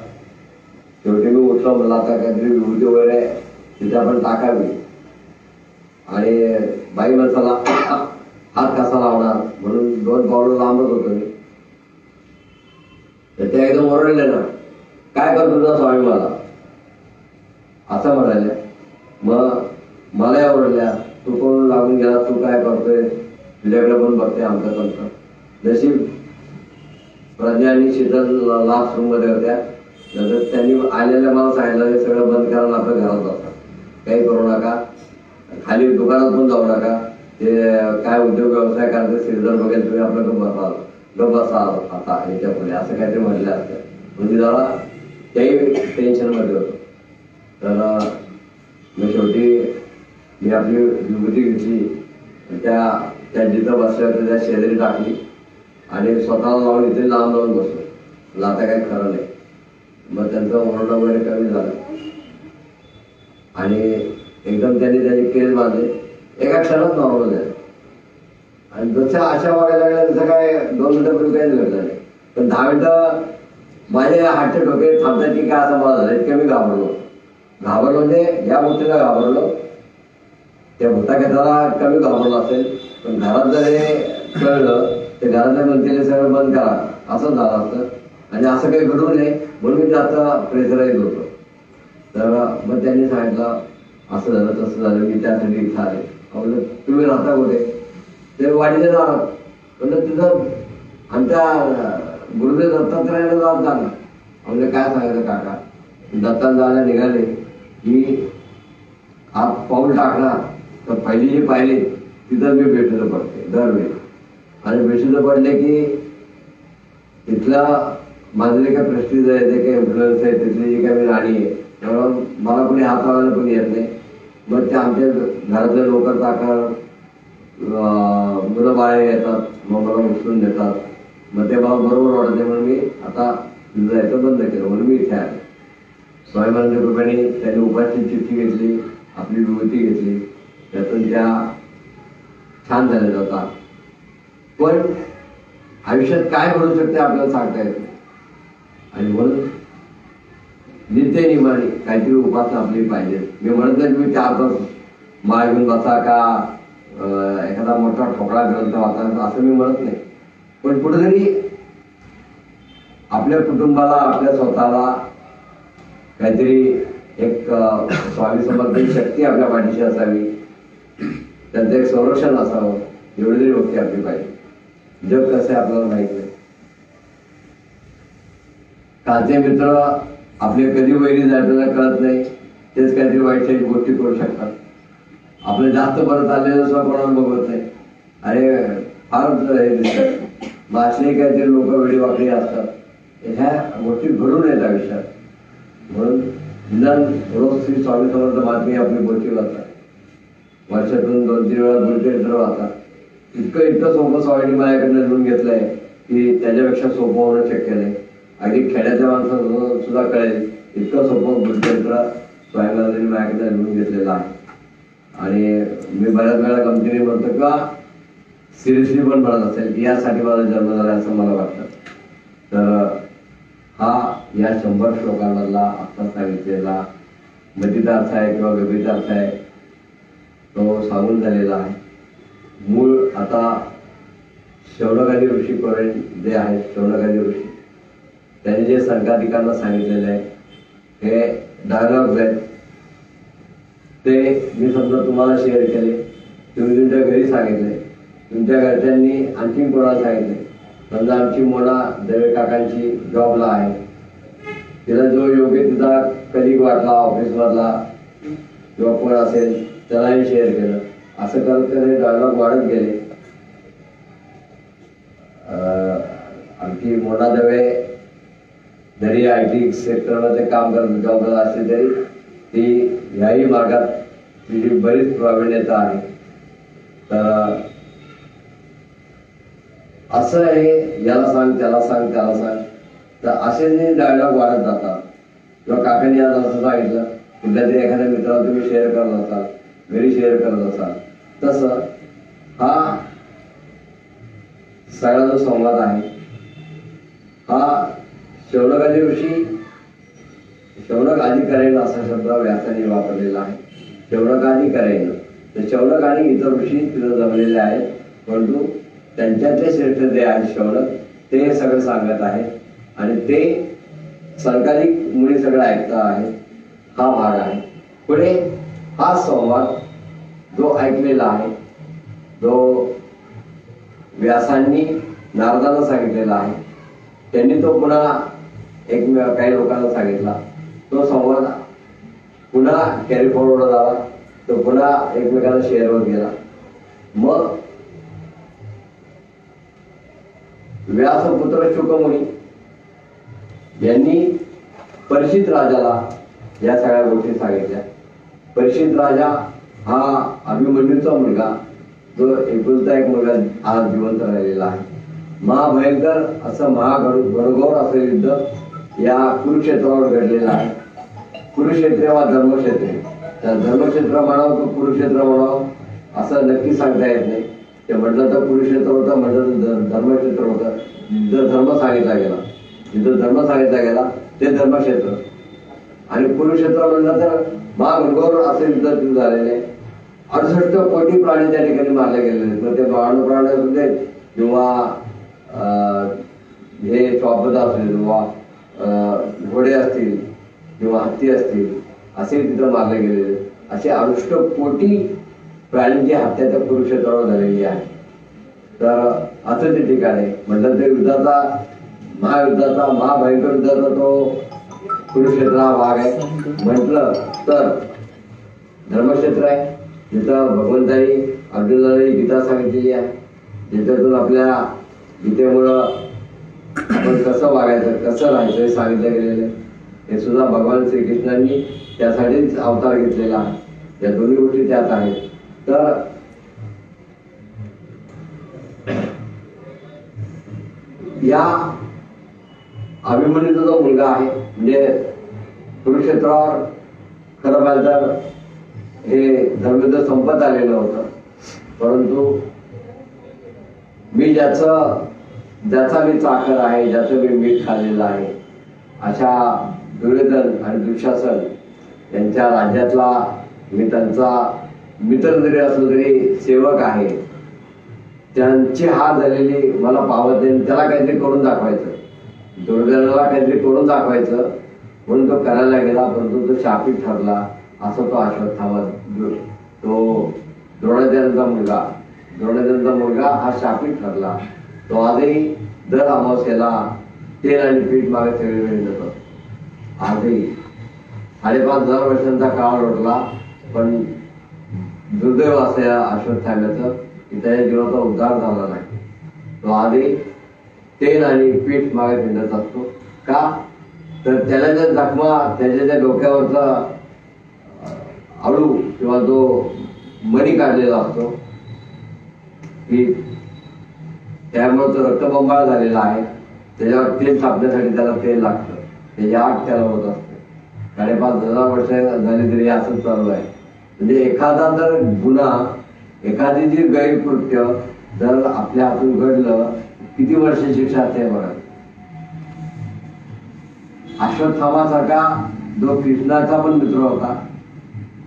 S2: शेवटी मी उठलो. मला आता काहीतरी विभूती वगैरे तिथे आपण टाकावी. आणि बाई माणसाला हात कसा लावणार म्हणून 2 पावलं लांबच होतो मी. तर त्या एकदम ओरडले ना काय करतो तुझा स्वामी मला असं म्हणाले. मग मला ओरडल्या तू कोण लागून गेला तू काय करतोय तुझ्याकडे पण बघते आमचं तंत्र. नशीब प्रज्ञा आणि शीतल लास्ट रूम मध्ये होत्या. नंतर त्यांनी आलेल्या मला सांगितलं हे सगळं बंद करा आपल्या घरात बसा. काही करू नका. खाली दुकानात पण जाऊ नका. ते काय उद्योग व्यवसाय करायचे श्रीधर बघेल तुम्ही आपलं गप बसा आता याच्या पुढे असं काहीतरी म्हटलं असतं. म्हणजे जरा त्याही टेन्शन मध्ये होतो. तर मग शेवटी मी आपली विभूती घेतली, त्या जिथं बसल्या होत्या त्या शेजारी टाकली आणि स्वतःला लावून इथे लांब लावून बसलो. मला आता काही खरं नाही. मग त्यांचं ओरडा वगैरे कमी झालं आणि एकदम त्यांनी केस बांधले. एका क्षणात नॉर्मल झालं आणि जसं अशा वागायला लागल्या तसं काय 2 मिनिटापूर्वी काहीच घडलं नाही. पण 10 मिनिटं माझे हातचे डोके थांबतात की काय असं मला झालं. इतकं मी घाबरलो म्हणजे या गोष्टीला घाबरलो. त्या भूताखेताला कमी घाबरलो असेल, पण घरात जर हे कळलं तर घरातल्या म्हणतील सगळं बंद करा असं झालं असतं आणि असं काही घडू नये म्हणून मी जास्त प्रेशराईज होतो. तर मग त्यांनी सांगितलं असं झालं तसं झालं, मी त्यासाठी इथं आले. म्हणलं तुम्ही राहता कुठे? ते वाडीला जाणार. म्हणलं तिथं आमच्या गुरुदेव दत्तात्रयाला जात जाणार. म्हणजे काय सांगायचं काका, दत्ताला जायला निघाले की हात पाऊल टाकणार तर पहिली जी पायरी तिथं मी भेटीला पडते दरवेळी. आणि भेटीला पडले की तिथला माझं जे काही प्रेस्टिज आहे, जे काही इन्फ्लुएन्स आहे, तिथली जी काही मी राणी आहे, त्यामुळं मला कोणी हात लावायला कोणी येत नाही. मग ते आमच्या घरातले लोक टाकणार, मुलं बाळे येतात, मग मला उचलून देतात. मग ते मला बरोबर वाटते म्हणून मी आता जायचं बंद केलं. म्हणून मी इथे आले. स्वामीमारांच्या कृपेने त्यांनी उपासची चिठ्ठी घेतली, आपली विभूती घेतली, त्यातून त्या छान झाल्या जातात. पण आयुष्यात काय घडू शकते आपल्याला सांगता येत नाही. आणि म्हणून नित्य नियमाने काहीतरी उपासना आपली पाहिजे. मी म्हणत नाही तुम्ही 4 तास माळ घेऊन बसा का एखादा मोठा ठोकळा ग्रंथ वाचा असं मी म्हणत नाही. पण कुठेतरी आपल्या कुटुंबाला, आपल्या स्वतःला काहीतरी एक स्वामी समर्थन शक्ती आपल्या पाठीशी असावी, त्यांचं एक संरक्षण असावं, एवढी तरी गोष्टी आपली पाहिजे. जग कसं आहे आपल्याला माहित नाही. कालचे मित्र आपले कधी वैरी जायला कळत नाही, तेच काहीतरी वाईट गोष्टी करू शकतात. आपलं जास्त बरं चाललेलं सुद्धा कोणाला बघत नाही. अरे फार हे दिसतं. मग असले काहीतरी लोक वेळी वाकडी असतात. ह्या गोष्टी घडून येत आयुष्यात. म्हणून निदान रोज श्री स्वामी समर्थ महात्मे आपली गोष्टी वाचतात. वर्षातून 2-3 वेळा गुरुचरित्र वाचा. इतकं सोपं स्वामींनी माझ्याकडनं लिहून घेतलंय की त्याच्यापेक्षा सोपं होणं शक्य नाही. अगदी खेड्याच्या माणसाला सुद्धा कळेल इतकं सोपं गुरुचरित्र स्वामी महाराजांनी माझ्याकडनं लिहून घेतलेलं आहे. आणि मी बऱ्याच वेळा गमतीने म्हणतो किंवा सिरियसली पण म्हणत असेल की यासाठी माझा जन्म झाला असं मला वाटतं. तर हा या 100 श्लोकांमधला आता सांगितलेला मतीचा अर्थ आहे किंवा गभीरचा अर्थ आहे तो सांगून झालेला आहे. मूळ आता शौनकादी ऋषी जे आहेत, शौनकादी ऋषी त्यांनी जे संघाधिकांना सांगितलेले आहे हे डायलॉग्स आहेत. ते मी समजा तुम्हाला शेअर केले, तुम्ही तुमच्या घरी सांगितले, तुमच्या घरच्यांनी आणखीन कोणाला सांगितले. समजा आमची मोना दवे काकांची जॉबला आहे, तिला जो योग्य तिचा कलिग वाटला ऑफिसमधला किंवा कोण असेल त्यालाही शेअर केलं. असं करत करत डायलॉग वाढत गेले. आमची मोना दवे जरी IT सेक्टरमध्ये काम करत जॉबला असली तरी ती ह्याही मार्गात तिची बरीच प्रावीण्यता आहे. तर असं आहे, याला सांग त्याला सांग त्याला सांग. तर असे जे डायलॉग वाढत जातात किंवा काकांनी आज असं सांगितलं कुठल्या तरी एखाद्या मित्राला तुम्ही शेअर करत असाल, घरी शेअर करत असाल, तसं हा सगळा जो संवाद आहे हा शौनकादी ऋषी, शौनक आदी करेन असा शब्द व्यासाने वापरलेला आहे. शौनक आदी करेन, तर शौनक आणि इतर ऋषी तिथं जमलेले आहेत, परंतु त्यांच्यातले श्रेष्ठ जे आहेत शौनक ते सगळं सांगत आहेत आणि ते सरकारी मुली सगळं ऐकता आहेत. हा भाग आहे. पुढे हा संवाद जो ऐकलेला आहे, जो व्यासांनी नारदांना सांगितलेला आहे, त्यांनी तो पुन्हा काही लोकांना सांगितला. तो संवाद पुन्हा कॅरी फॉरवर्ड झाला, तो पुन्हा एकमेकांना शेअर होत गेला. मग व्यासपुत्र शुकमुनी यांनी परीक्षित राजाला या सगळ्या गोष्टी सांगितल्या. परीक्षित राजा हा अभिमन्यूचा मुलगा, जो एकुलता एक मुलगा आज जिवंत राहिलेला आहे. महाभयंकर असं महागडघोर असं युद्ध या कुरुक्षेत्रावर घडलेलं आहे. कुरुक्षेत्र वा धर्मक्षेत्र, त्या धर्मक्षेत्र म्हणावं तर कुरुक्षेत्र म्हणावं असं नक्की सांगता येत नाही. ते म्हटलं तर कुरुक्षेत्र होतं, म्हटलं तर धर्मक्षेत्र होतं. जिथं धर्म सांगितला गेला, जिथं धर्म सांगितला गेला ते धर्मक्षेत्र. आणि कुरुक्षेत्र म्हणलं तर महागडघोर असं युद्ध तिथं झालेले. 68 कोटी प्राणी त्या ठिकाणी मारले गेलेले आहेत. मग ते प्राणी असू देत किंवा हे श्वापद असतील किंवा घोडे असतील किंवा हत्ती असतील, असे तिथं मारले गेलेले. असे 68 कोटी प्राण्यांची हत्या त्या कुरुक्षेत्रावर झालेली आहे. तर असं ते ठिकाण आहे. म्हटलं ते युद्धाचा, महायुद्धाचा, महाभयंकर युद्धाचा तो कुरुक्षेत्र हा भाग आहे. म्हटलं तर धर्मक्षेत्र आहे, जिथं भगवंतांनी अर्जुनाला गीता सांगितलेली आहे, ज्याच्यातून आपल्या गीतेमुळं आपण कसं वागायचं, कसं राहायचं हे सांगितलं गेलेलं आहे. हे सुद्धा भगवान श्रीकृष्णांनी त्यासाठीच अवतार घेतलेला आहे. या दोन्ही गोष्टी त्यात आहेत. तर या अभिमन्यूचा जो मुलगा आहे, म्हणजे कुरुक्षेत्रावर खरं पाहिलं तर हे धर्मयुद्ध संपत आलेलं होतं. परंतु मी ज्याचा मी चाकर आहे, ज्याचं मी मीठ खाल्लेलं आहे, अशा दुर्योधन आणि दुःशासन यांच्या राज्यातला मी त्यांचा मित्र जरी असलो तरी सेवक आहे. त्यांची हार झालेली मला पावत नाही. त्याला काहीतरी करून दाखवायचं, दुर्योधनाला काहीतरी करून दाखवायचं म्हणून तो करायला गेला. परंतु तो शापित ठरला. असं तो अश्वत्थामा, तो द्रोणाचार्यांचा मुलगा हा शापित ठरला. तो आजही दर अमावस्येला तेल आणि पीठ मागे सगळे जातो. आजही 5,500 वर्षांचा काळ लोटला, पण दुर्दैव असं या अश्वत्थाम्याचं की त्याच्या जीवाचा उद्धार झाला नाही. तो आजही तेल आणि पीठ मागे फिरत असतो. का तर त्याला ज्या जखमा, त्याच्या ज्या डोक्यावरचा आळू किंवा जो मणी काढलेला असतो, की त्यामुळे तो रक्तबंबाळ झालेला आहे, त्याच्यावर तेल छापण्यासाठी त्याला तेल लागतं. त्याची आग त्याला होत असते. 5,500 वर्ष झाली तरी असंच चालू आहे. म्हणजे एखादा जर गुन्हा, एखादी जी गैरकृत्य जर आपल्या हातून घडलं, किती वर्ष शिक्षा असते बघा. अश्वत्थामासारखा जो कृष्णाचा पण मित्र होता,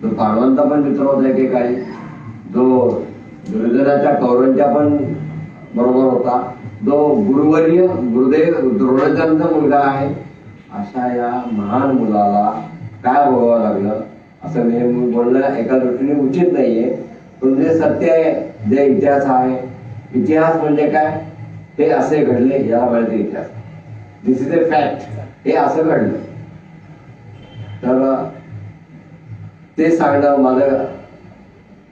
S2: तो पांडवांचा पण मित्र होता एकेकाळी, जो दुर्योधनाच्या कौरवांच्या पण बरोबर होता, जो गुरुवर्य गुरुदेव द्रोणाचार्यांचा मुलगा आहे, अशा या महान मुलाला काय भोगावं लागलं असं मी बोलणं एका दृष्टीने उचित नाहीये. पण जे सत्य आहे, जे इतिहास आहे, इतिहास म्हणजे काय, हे असे घडले, याला माहिती इतिहास. दिस इज ए फॅक्ट. हे असं घडलं. तर ते सांगणं माझं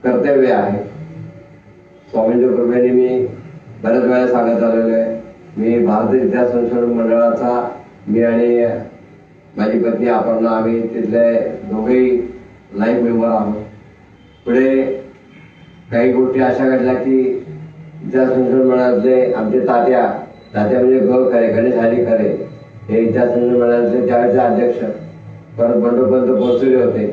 S2: कर्तव्य आहे. स्वामींच्या कृपेने मी बऱ्याच वेळा सांगत आलेलो आहे. मी भारतीय इतिहास संशोधन मंडळाचा, मी आणि माझी पत्नी अपर्णा, आम्ही तिथले दोघेही लाईव्ह मेंबर आहोत. पुढे काही गोष्टी अशा घडल्या की इतिहास संशोधन मंडळातले आमचे तात्या म्हणजे गणेश हरी खरे, हे इतिहास संशोधन मंडळातले त्यावेळेचे अध्यक्ष. परत बंडोपंत परसुरे होते,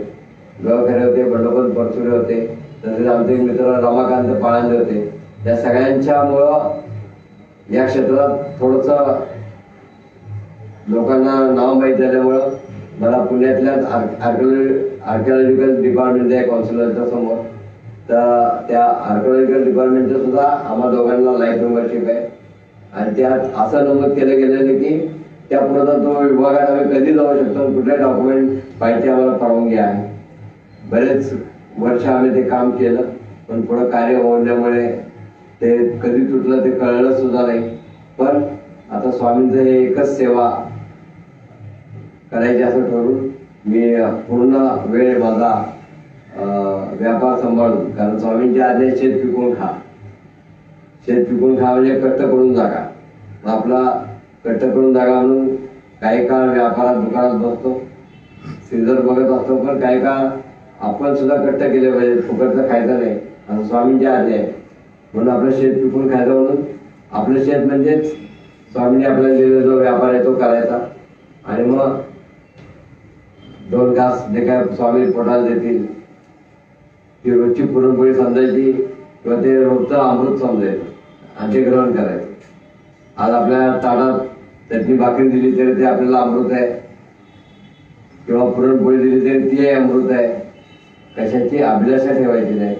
S2: खरे होते, बंडोपंत परसुरे होते. तसेच आमचे मित्र रमाकांत पाळंदे होते. या सगळ्यांच्यामुळं या क्षेत्रात थोडंसं लोकांना नाव माहीत झाल्यामुळं मला पुण्यातल्याच आर्किओलॉजिकल डिपार्टमेंट आहे कॉन्सुलरच्या समोर, तर त्या आर्किओलॉजिकल डिपार्टमेंटचं सुद्धा आम्हा दोघांना लाईफ मेंबरशिप आहे. आणि त्यात असं नमूद केलं गेलेलं की त्या पुरातत्व विभागात आम्ही कधी जाऊ शकतो, कुठले डॉक्युमेंट पाहिजे आम्हाला परवानगी आहे. बरेच वर्ष आम्ही ते काम केलं, पण पुढं कार्य होण्यामुळे ते कधी तुटलं ते कळलं सुद्धा नाही. पण आता स्वामींचं हे एकच सेवा करायची असं ठरवून मी पूर्ण वेळ माझा व्यापार सांभाळून, कारण स्वामींची आज्ञा शेत पिकून खा. शेत पिकून खा म्हणजे कष्ट करून जागा. आपला कष्ट करून जागा म्हणून काही काळ व्यापारात दुकानात बसतो, सिजर बघत असतो, पण काय का आपण सुद्धा कष्ट केले पाहिजे, फुकटचं खायचं नाही असं स्वामींची आज्ञा आहे. म्हणून आपलं शेत पिकून खायचं, म्हणून आपलं शेत म्हणजेच स्वामींनी आपल्याला दिलेला जो व्यापार आहे तो करायचा. आणि मग 2 घास जे काय स्वामी पोटाला देतील ती रोजची पुरणपोळी समजायची किंवा ते रोजचं अमृत समजायचं आणि ते ग्रहण करायचं. आज आपल्या ताटात चटणी भाकरी दिली तरी ते आपल्याला अमृत आहे, किंवा पुरणपोळी दिली तरी ती अमृत आहे. कशाची अभिलाषा ठेवायची नाही,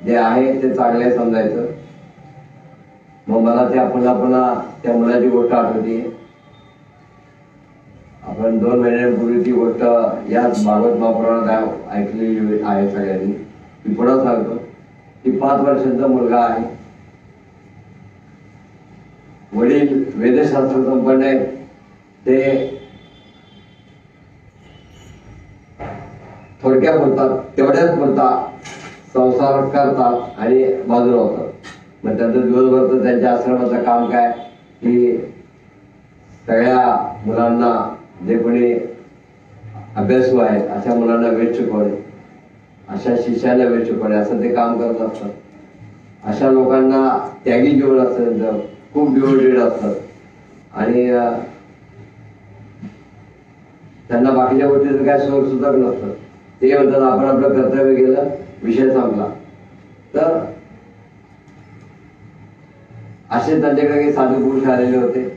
S2: जे आहे ते चांगलं आहे समजायचं. मग मला त्या पुन्हा त्या मुलाची गोष्ट आठवते. आपण 2 महिन्यांपूर्वी ती गोष्ट याच भागवत महापुराणात ऐकलेली आहे सगळ्यांनी. ती पुढं सांगतो की 5 वर्षांचा मुलगा आहे, वडील वेदशास्त्र संपन्न आहेत, ते थोडक्यात बोलतात, तेवढ्याच बोलता संसार करतात आणि बाजूला होतात. मग त्यांचं दिवसभर तर त्यांच्या आश्रमाचं काम काय की सगळ्या मुलांना, जे कोणी अभ्यासू आहेत अशा मुलांना वेद शिकवणे, अशा शिष्याला वेद शिकवणे, असं ते काम करत असतात. अशा लोकांना त्यागी जीवन असतं, त्यांचं खूप डिवोटेड असतात आणि त्यांना बाकीच्या गोष्टीचं काय सोय सुद्धा नसतं. ते म्हणतात आपण आपलं कर्तव्य केलं, विषय संपला. तर असे त्यांच्याकडे काही साधू पुरुष आलेले होते.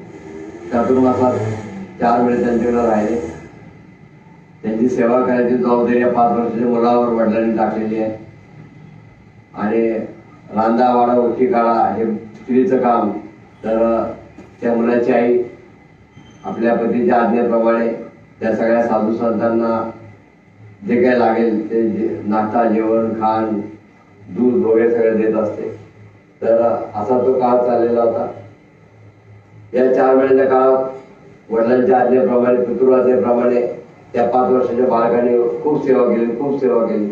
S2: चातुर्मासात 4 वेळेस त्यांच्याकडे राहिले. त्यांची सेवा करायची जबाबदारी 5 वर्षाच्या मुलावर वडिलांनी टाकलेली आहे. आणि रांदा वाडा ओटी काढा हे स्त्रीचं काम. तर त्या मुलाची आई आपल्या पतीच्या आज्ञेप्रमाणे त्या सगळ्या साधू संतांना जे काही लागेल ते नाश्ता, जेवण, खाण, दूध वगैरे सगळं देत असते. तर असा तो काळ चाललेला होता. या 4 महिन्याच्या काळात वडिलांच्या आज्ञेप्रमाणे, पितृआज्ञेप्रमाणे त्या 5 वर्षाच्या बालकाने खूप सेवा केली.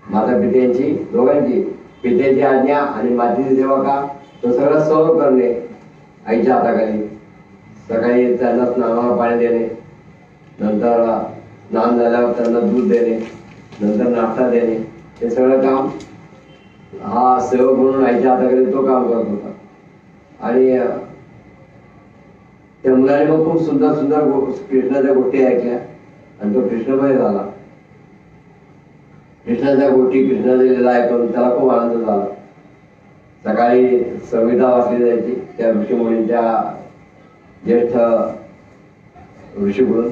S2: माता पित्यांची, दोघांची, पित्याची आज्ञा आणि मातेची सेवा का, तो सगळं सर्व करणे आईच्या हाताखाली. सकाळी त्यांना स्नानाला पाणी देणे, नंतर स्नान झाल्यावर त्यांना दूध देणे, नंतर नाश्ता देणे, हे सगळं काम हा सेवक म्हणून आईच्या हाताखाली तो काम करत होता. आणि त्या मुलाने मग खूप सुंदर सुंदर कृष्णाच्या गोष्टी ऐकल्या आणि तो कृष्णमय झाला. कृष्णाच्या गोष्टी, कृष्णाच्या लीला ऐकून त्याला खूप आनंद झाला. सकाळी संहिता वाचली जायची त्या ऋषीमुनींच्या, ज्येष्ठ ऋषीकडून.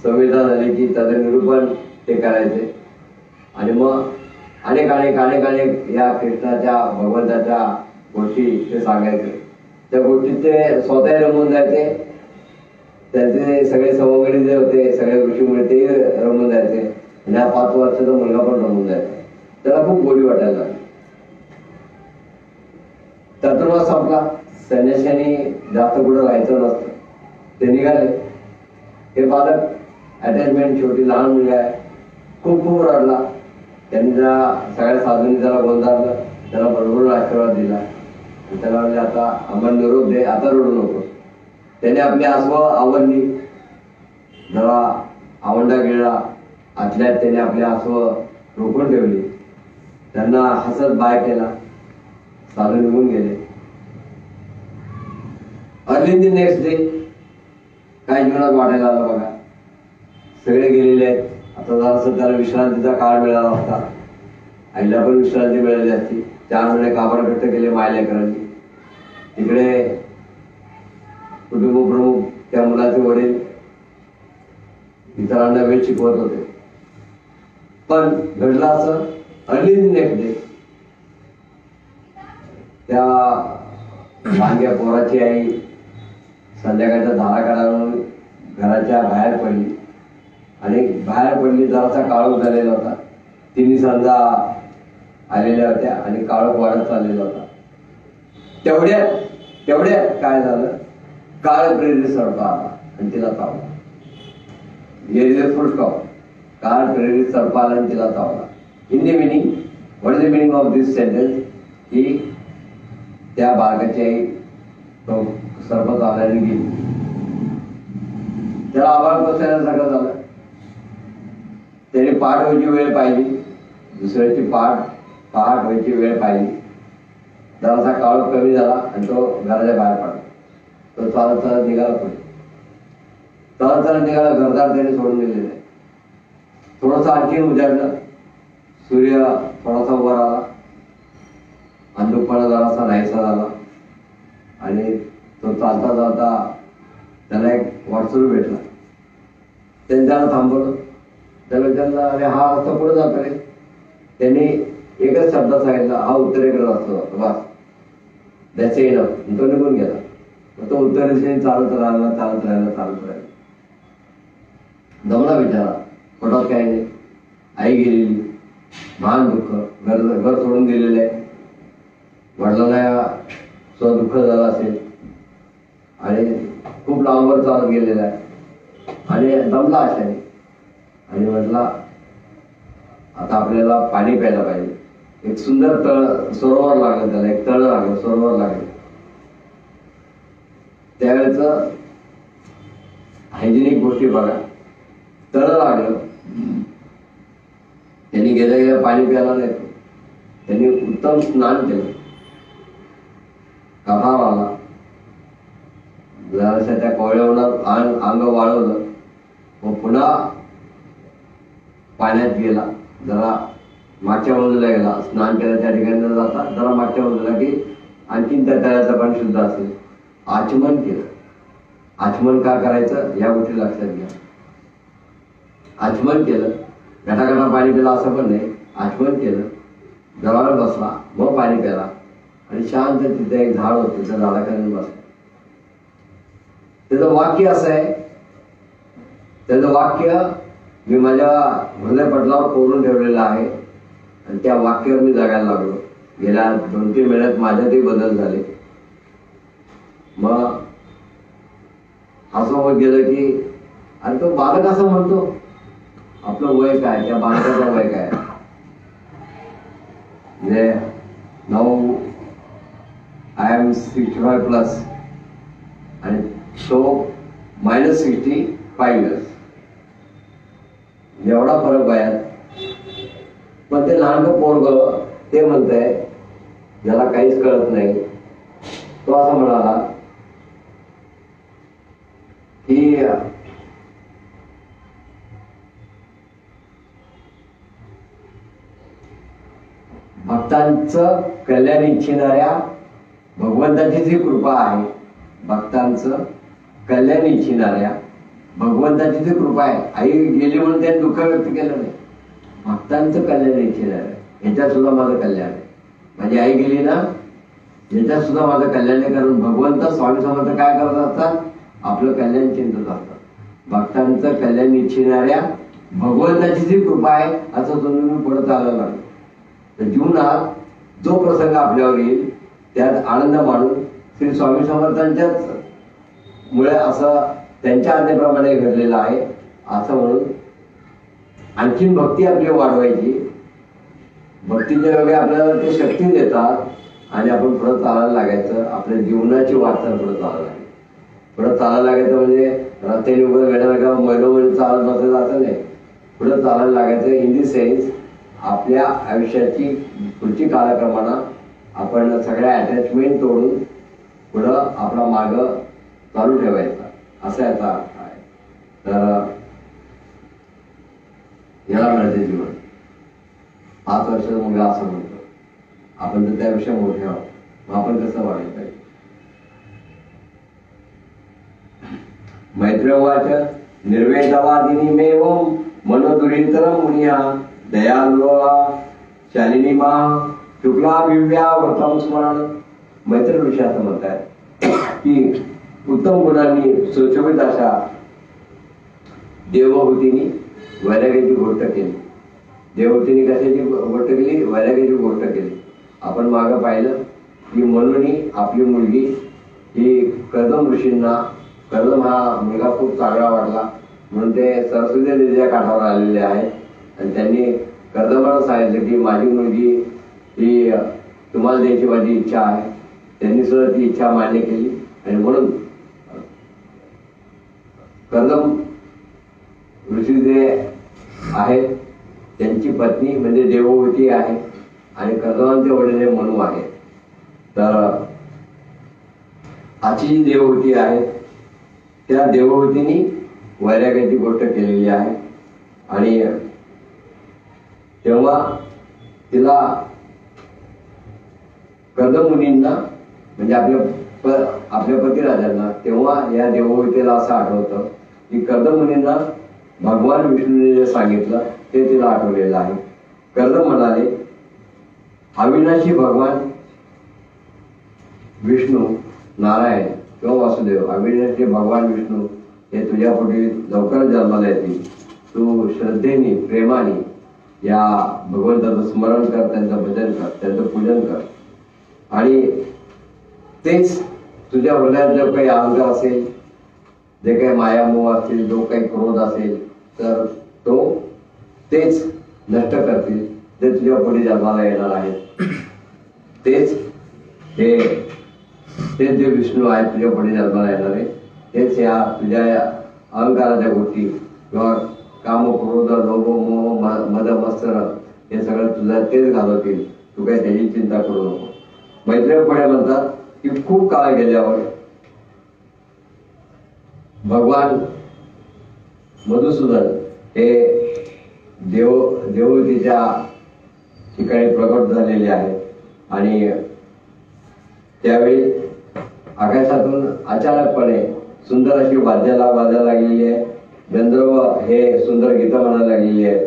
S2: संहिता झाली की त्याचं निरूपण ते करायचे आणि मग अनेक या कृष्णाच्या, भगवंताच्या गोष्टी ते सांगायचे. त्या गोष्टीत ते स्वतःही रमून जायचे. त्यांचे सगळे सवंगडी जे होते, सगळे ऋषीमुनी ते रमून जायचे आणि हा 5 वर्षाचा मुलगा पण रमून जायचा. त्याला खूप गोडी वाटायला लागली. चातुर्मास संपला. संन्याशांनी जास्त कुठं राहायचं नसतं. ते निघाले. हे बालक अटॅचमेंट, शेवटी लहान मुलगा आहे, खूप रडला. त्यांनी सगळ्या साधूंनी त्याला गोंधारलं, त्याला भरभरून आशीर्वाद दिला. त्याला म्हणजे आता आम्हाला निरोप दे, आता रडू नको. त्याने आपली आसव आवडली, जरा आवंडा गिळला. आतल्यात त्याने आपली आसव रोखून ठेवली. त्यांना हसत बाय केला. साधू निघून गेले. अर्ली दी नेक्स्ट डे काय जीवनात वाटायला आलं बघा. सगळे गेलेले आहेत. आता जरासं त्याला विश्रांतीचा काळ मिळाला असता. आईला पण विश्रांती मिळाली असती. 4 महिने काबाड कष्ट केले मायलेकरांनी. तिकडे कुटुंब प्रमुख, त्या मुलाचे वडील इतरांना वेळ शिकवत होते. पण घडलं असं, अर्ली दी नेक्स्ट डे त्या भांग्या पोराची आई संध्याकाळच्या धारा काढावून घराच्या बाहेर पडली आणि जरासा काळोख झालेला होता. 3 सांजा आलेल्या होत्या आणि काळोख वाढत चाललेला होता. तेवढ्यात काय झालं, काळ प्रेरित सर्प आला आणि तिला चावला. फुल स्टॉप. काळ प्रेरित सर्प आला आणि तिला चावला. In the meaning, what is the meaning of this sentence? की त्या बाळकाची आई तो सर्प चावल्याने गेली. त्याला आवाज बसण्यासारखं झालं. त्याने पहाट व्हायची वेळ पाहिली, दुसऱ्याची पहाट व्हायची वेळ पाहिली. जरासा काळ कमी झाला आणि तो घराच्या बाहेर पडला. तो चालत चालत निघाला पुढे. चालत चालत निघाला. घरदार त्याने सोडून दिलेलं आहे. थोडंसं आणखी उजाडलं. सूर्य थोडासा वर आला. अंधुकपणा जरासा नाहीसा झाला आणि तो चालता चालता त्याला एक वाटसरू भेटला. त्यांनी त्याला थांबवलं. त्याला विचारलं, अरे हा रस्ता पुढे जातो रे. त्यांनी एकच शब्द सांगितला, हा उत्तरेकडे रस्ता जातो, बस त्याचे येणं. तो निघून गेला. तो उत्तर दिशेने चालत राहिला. दमला बिचारा. पोटात काही नाही. आई गेलेली, महान दुःख. घर सोडून गेलेलं आहे. वडिलांना स्वदुःख झालं असेल आणि खूप लांबवर चालत गेलेला आहे आणि दमला अशाने. आणि म्हटला आता आपल्याला पाणी प्यायला पाहिजे. एक सुंदर सरोवर लागलं त्याला. एक तळ लागलं, सरोवर लागलं. त्यावेळेच हायजेनिक गोष्टी बघा. तळ लागलं. त्यांनी गेल्या पाणी प्यायला नाही. त्यांनी उत्तम स्नान केलं. कपाळ आला. जराशा त्या कोळ्यावर अंग वाळवलं. व पुन्हा पाण्यात गेला. जरा मागच्या बाजूला गेला. स्नान केलं त्या ठिकाणी न जाता जरा मागच्या बाजूला की आणखीन त्या तळ्याचं पाणी शुद्ध असेल. आचमन केलं. आचमन का करायचं या गोष्टी लक्षात घ्या. आचमन केलं. गटागटा पाणी प्यायला असं पण नाही. आचमन केलं. जवळ बसला. मग पाणी प्यायला आणि शांत तिथे एक झाड होतं. त्या झाडाखाली बसला. त्याचं वाक्य असं आहे. त्याचं वाक्य मी माझ्या हृदयपटलावर कोरून ठेवलेलं आहे आणि त्या वाक्यावर मी जगायला लागलो. गेल्या 2-3 महिन्यात माझ्यातही बदल झाले. मग असं होत गेलं की अरे तो बालक असं म्हणतो, आपलं वय काय, त्या बालकाचं वय काय. म्हणजे नाऊ आय एम 65+ आणि तो -65 इयर्स. एवढा फरक वयात. पण ते लहानकं पोरग ते म्हणतंय ज्याला काहीच कळत नाही. तो असं म्हणाला की भक्तांचं कल्याण इच्छिणाऱ्या भगवंताची जी कृपा आहे, भक्तांचं कल्याण इच्छिणाऱ्या भगवंताची जी कृपा आहे. आई गेली म्हणून त्यांनी दुःख व्यक्त केलं नाही. भक्तांचं कल्याण इच्छिणाऱ्या ह्याच्यात सुद्धा माझं कल्याण आहे. माझी आई गेली ना, याच्यात सुद्धा माझं कल्याण आहे. कारण भगवंत स्वामी समर्थ काय करत असतात, आपलं कल्याण चिंतत असतात. भक्तांचं कल्याण इच्छिणाऱ्या भगवंताची जी कृपा आहे असं तुम्ही पुढे चालायला लागलं तर जीवनात जो प्रसंग आपल्यावर येईल त्यात आनंद मानून श्री स्वामी समर्थांच्याच मुळे असं त्यांच्या आज्ञेप्रमाणे घडलेलं आहे असं म्हणून आणखीन भक्ती आपली वाढवायची. भक्तीच्या योगे आपल्याला ते शक्ती देतात आणि आपण पुढे चालायला लागायचं. आपल्या जीवनाची वाटचाल पुढे चालायला लागायची. पुढे चालायला लागायचं म्हणजे रस्त्याने उभं वेळेला महिनोमध्ये चालत बसायचं असं नाही. पुढे चालायला लागायचं इन दी सेन्स आपल्या आयुष्याची पुढची कालक्रमानं आपण सगळ्या अटॅचमेंट तोडून पुढं आपला मार्ग चालू ठेवायचा असा याचा अर्थ आहे. तर याला मिळते जीवन. 5 वर्षाचा मुलगा असं म्हणतो, आपण तर त्यापेक्षा मोठे आहोत, मग आपण कसं वाढलं पाहिजे. मैत्रेवाच निर्वेदवादिनी मेवम मनोदुरितर मुनिया दयालुआ शालिनी मा शुक्ला विव्या व्रतम स्मरण. मैत्र ऋषी असं म्हणतात की उत्तम गुणांनी सुशोभित अशा देवभूतीने वैराग्याची गोष्ट केली. देवभूतीने कशाची गोष्ट केली, वैराग्याची गोष्ट केली. आपण मागं पाहिलं की म्हणून आपली मुलगी ही कर्दम ऋषींना, कर्दम हा मुलगा खूप चांगला वाटला म्हणून ते सरस्वती नदीच्या काठावर आलेले आहेत आणि त्यांनी कर्दमाला सांगितलं की माझी मुलगी ही तुम्हाला द्यायची माझी इच्छा आहे. त्यांनी सुद्धा ती इच्छा मान्य केली आणि म्हणून कर्दम ऋषी जे आहेत त्यांची पत्नी म्हणजे देवहूती आहे आणि कर्दमांचे वडील हे मनू आहे. तर आजची जी देवहूती आहे त्या देवहूतीने वैराग्याची गोष्ट केलेली आहे. आणि तेव्हा तिला कर्दमुनींना म्हणजे आपल्या पतिराजांना तेव्हा या देवहूतीला असं आठवतं की कर्दमुनींना भगवान विष्णूने जे सांगितलं ते तिला आठवलेलं आहे. कर्द म्हणाले, अविनाशी भगवान विष्णू नारायण किंवा वासुदेव, अविनाशी भगवान विष्णू हे तुझ्या पोटी लवकर जन्माला येतील. तू श्रद्धेने प्रेमाने या भगवंताचं स्मरण कर, त्यांचं भजन कर, त्यांचं पूजन कर. आणि तेच तुझ्या हृदयात जर काही अहंकार असेल, जे काही मायामोह असतील, जो काही क्रोध असेल, तर तो तेच नष्ट करतील जे तुझ्या पुढे जन्माला येणार आहेत. तेच जे विष्णू आहेत तुझ्या पुढे जन्माला येणारे, तेच या तुझ्या अहंकाराच्या गोष्टी किंवा काम, क्रोध, लोभ, मोह, मद, मत्सर हे सगळं तुझ्या तेच घालवतील. तू काही त्याची चिंता करू नको. मैत्रेयपणे म्हणतात की खूप काळ गेल्यावर भगवान मधुसूदन हे देवहूतीच्या ठिकाणी प्रकट झालेले आहेत. आणि त्यावेळी आकाशातून अचानकपणे सुंदर अशी वाजायला लागलेली आहे. गंधर्व हे सुंदर गीतं म्हणायला लागलेली आहेत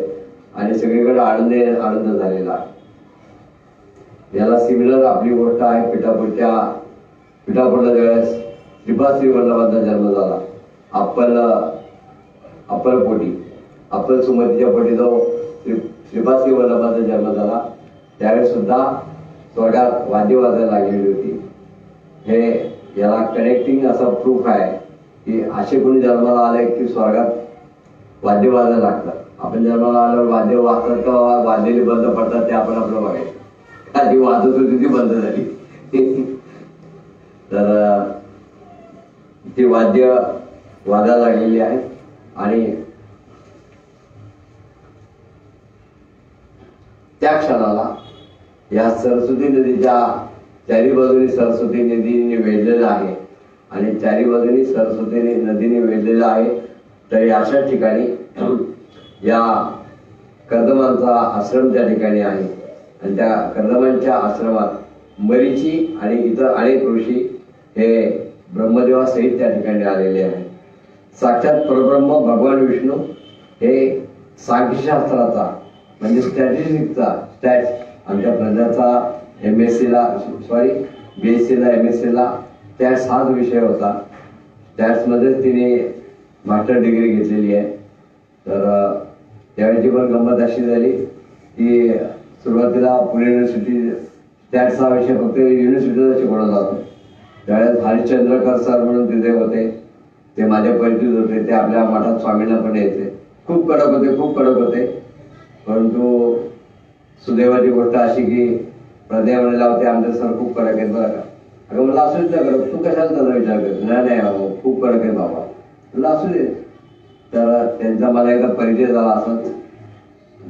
S2: आणि सगळीकडे आनंद झालेला आहे. याला सिमिलर आपली गोष्ट आहे पिठापूरला ज्यावेळेस श्रीपाद श्री वल्लभांचा जन्म झाला. अप्पल सुमतीच्या पोटी जो श्रीपाद श्री वल्लभांचा जन्म झाला त्यावेळेस सुद्धा स्वर्गात वाद्य वाजायला लागलेली होती. हे याला कनेक्टिंग असा प्रूफ आहे की असे कोणी जन्माला आले की स्वर्गात वाद्य वाजायला लागतात. आपण जन्माला आल्यावर वाद्य वाजतात का वाद्याने बंद पडतात ते आपण आपलं बघायचं. आधी वाजत होती ती बंद झाली. तर ती वाद्य वाजायला लागलेली आहेत. आणि त्या क्षणाला या सरस्वती नदीच्या चारी बाजूनी सरस्वती नदीने वेढलेलं आहे आणि चारी बाजूनी सरस्वती नदीने वेढलेलं आहे. तर अशा ठिकाणी या कर्दमांचा आश्रम त्या ठिकाणी आहे आणि त्या कर्दमांच्या आश्रमात मरीची आणि इतर अनेक ऋषी हे ब्रह्मदेवासहित त्या ठिकाणी आलेले आहेत. साक्षात परब्रह्म भगवान विष्णू हे सांख्यशास्त्राचा म्हणजे स्टॅटिस्टिक्सचा आमच्या प्रजाचा BSc ला MSc ला स्टॅट्स हाच विषय होता. स्टॅट्समध्येच तिने मास्टर डिग्री घेतलेली आहे. तर त्यावेळेची पण गंमत अशी झाली की सुरुवातीला पुणे युनिव्हर्सिटी स्टॅट्स हा विषय फक्त युनिव्हर्सिटीला शिकवला जातो. त्यावेळेस हरिश्चंद्रकर सर म्हणून तिथे होते, ते माझे परिचित होते. ते आपल्या मठात स्वामींना पण यायचे. खूप कडक होते. परंतु सुदैवाची गोष्ट अशी की प्रज्ञा म्हणायला होते आमचे सर खूप कडक आहेत बरं का. अगं मला असू देत करत, तू कशाला त्याचा विचार करतो. नाही खूप कडक आहे बाबा, तुला असू दे. तर त्यांचा मला एकदा परिचय झाला. असंच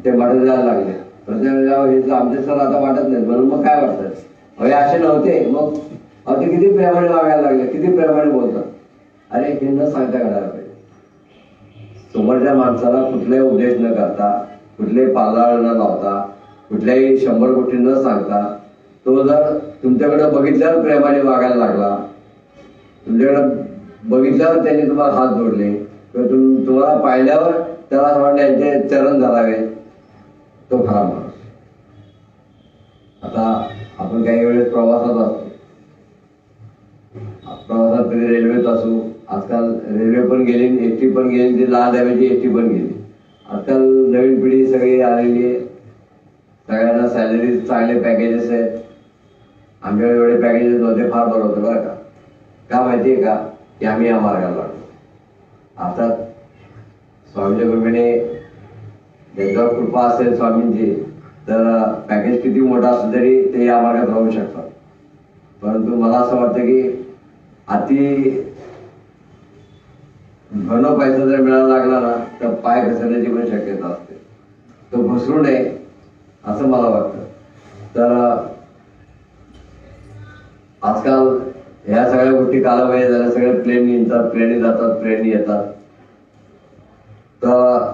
S2: ते मठात जायला लागले. प्रज्ञा हे आमचे सर आता वाटत नाहीत म्हणून मग काय वाटतं. हे असे नव्हते. मग ते किती प्रेमाने वागायला लागले, किती प्रेमाने बोलतात. अरे हे न सांगता घडायला पाहिजे. समोरच्या माणसाला कुठलाही उपदेश न करता, कुठलेही पालाळ न लावता, कुठल्याही 100 गोष्टी न सांगता तो जर तुमच्याकडे बघितल्यावर प्रेमाने वागायला लागला, तुमच्याकडे बघितल्यावर त्यांनी तुम्हाला हात जोडले किंवा तुम्हाला पाहिल्यावर त्याला असं वाटलं यांचे चरण धरावे, तो खरा माणूस. आता आपण काही वेळेस प्रवासात असतो. प्रवासात कधी रेल्वेत असू. आजकाल रेल्वे पण गेली, एसटी पण गेली, ती लहान डब्याची एसटी पण गेली. आजकाल नवीन पिढी सगळी आलेली आहे. सगळ्यांना सॅलरी चांगले पॅकेजेस आहेत. आमच्याकडे एवढे पॅकेजेस नव्हते. फार बरं होतं बरं का माहितीये का की आम्ही या मार्गाला लागलो. आता स्वामीच्या कृपेने ज्यांच्यावर कृपा असेल स्वामींची तर पॅकेज किती मोठा असलं तरी ते या मार्गात राहू शकतात. परंतु मला असं वाटतं की अति घन पैसा जर मिळायला लागला ना तर पाय घसरण्याची पण शक्यता असते. तो घसरू नये असं मला वाटतं. तर आजकाल ह्या सगळ्या गोष्टी कालबाह्य झाल्या. सगळे प्लेननी येतात, प्लेननी जातात, प्लेननी येतात. तर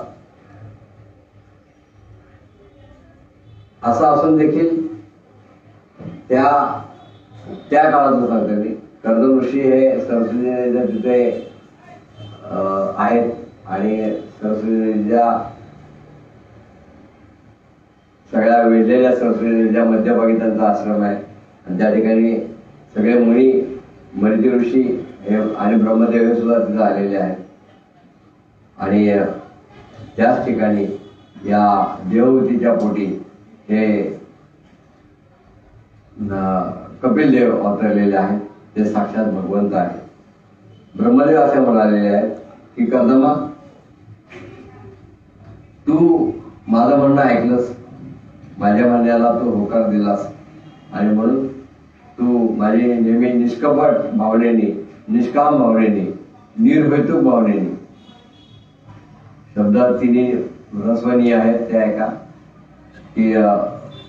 S2: असं असून देखील त्या काळातलं सांगतो मी. कर्दम ऋषी हे सरस्वती नदीच्या तिथे आहेत आणि सरस्वती नदीच्या सगळ्या वेढलेल्या सरस्वती नदीच्या मध्यभागी त्यांचा आश्रम आहे. आणि त्या ठिकाणी सगळे मुनी, मरिती ऋषी हे आणि ब्रह्मदेव हे सुद्धा तिथे आलेले आहेत. आणि त्याच ठिकाणी या देवहूतीच्या पोटी हे कपिल देव अवतरलेले आहेत. ते साक्षात भगवंत आहे. ब्रह्मदेव असे म्हणालेले आहेत की कर्दमा, तू माझं म्हणणं ऐकलंस, माझ्या म्हणण्याला तू होकार दिलास आणि म्हणून तू माझी नेहमी निष्कपट भावनेने, निष्काम भावनेने, निर्हेतुक भावनेने, शब्द तिन्ही रसवनीय आहेत ते ऐका. की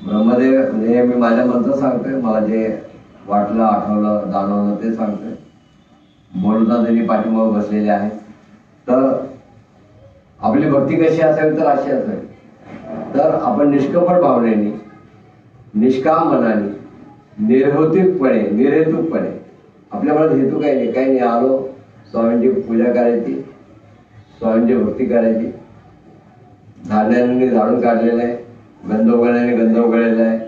S2: ब्रह्मदेव म्हणजे मी माझ्या मंत्र सांगतोय, मला जे वाटलं, आठवलं, जाणवलं ते सांगतोय. बोलता तरी पाठीमागे बसलेले आहेत. तर आपली भक्ती कशी असावी तर अशी असावी. तर आपण निष्कपट भावनेने, निष्काम मनाने, निर्हेतुकपणे, आपल्या मनात हेतू काही नाही, काही नाही, आलो स्वामींची पूजा करायची, स्वामींची भक्ती करायची. झाडण्याने झाडून काढलेलं आहे, गंध उघडल्याने गंध उघडलेला आहे.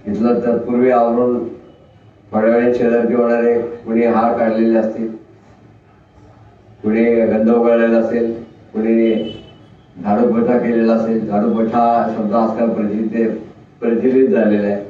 S2: इथलं तत्पूर्वी आवरून थोड्या वेळी शेजारची होणारे कुणी हार काढलेले असतील, कुणी गंध उघडलेला असेल, कुणी झाडूपोछा केलेला असेल. झाडूपोछा शब्द आजकाल प्रचलित झालेला आहे.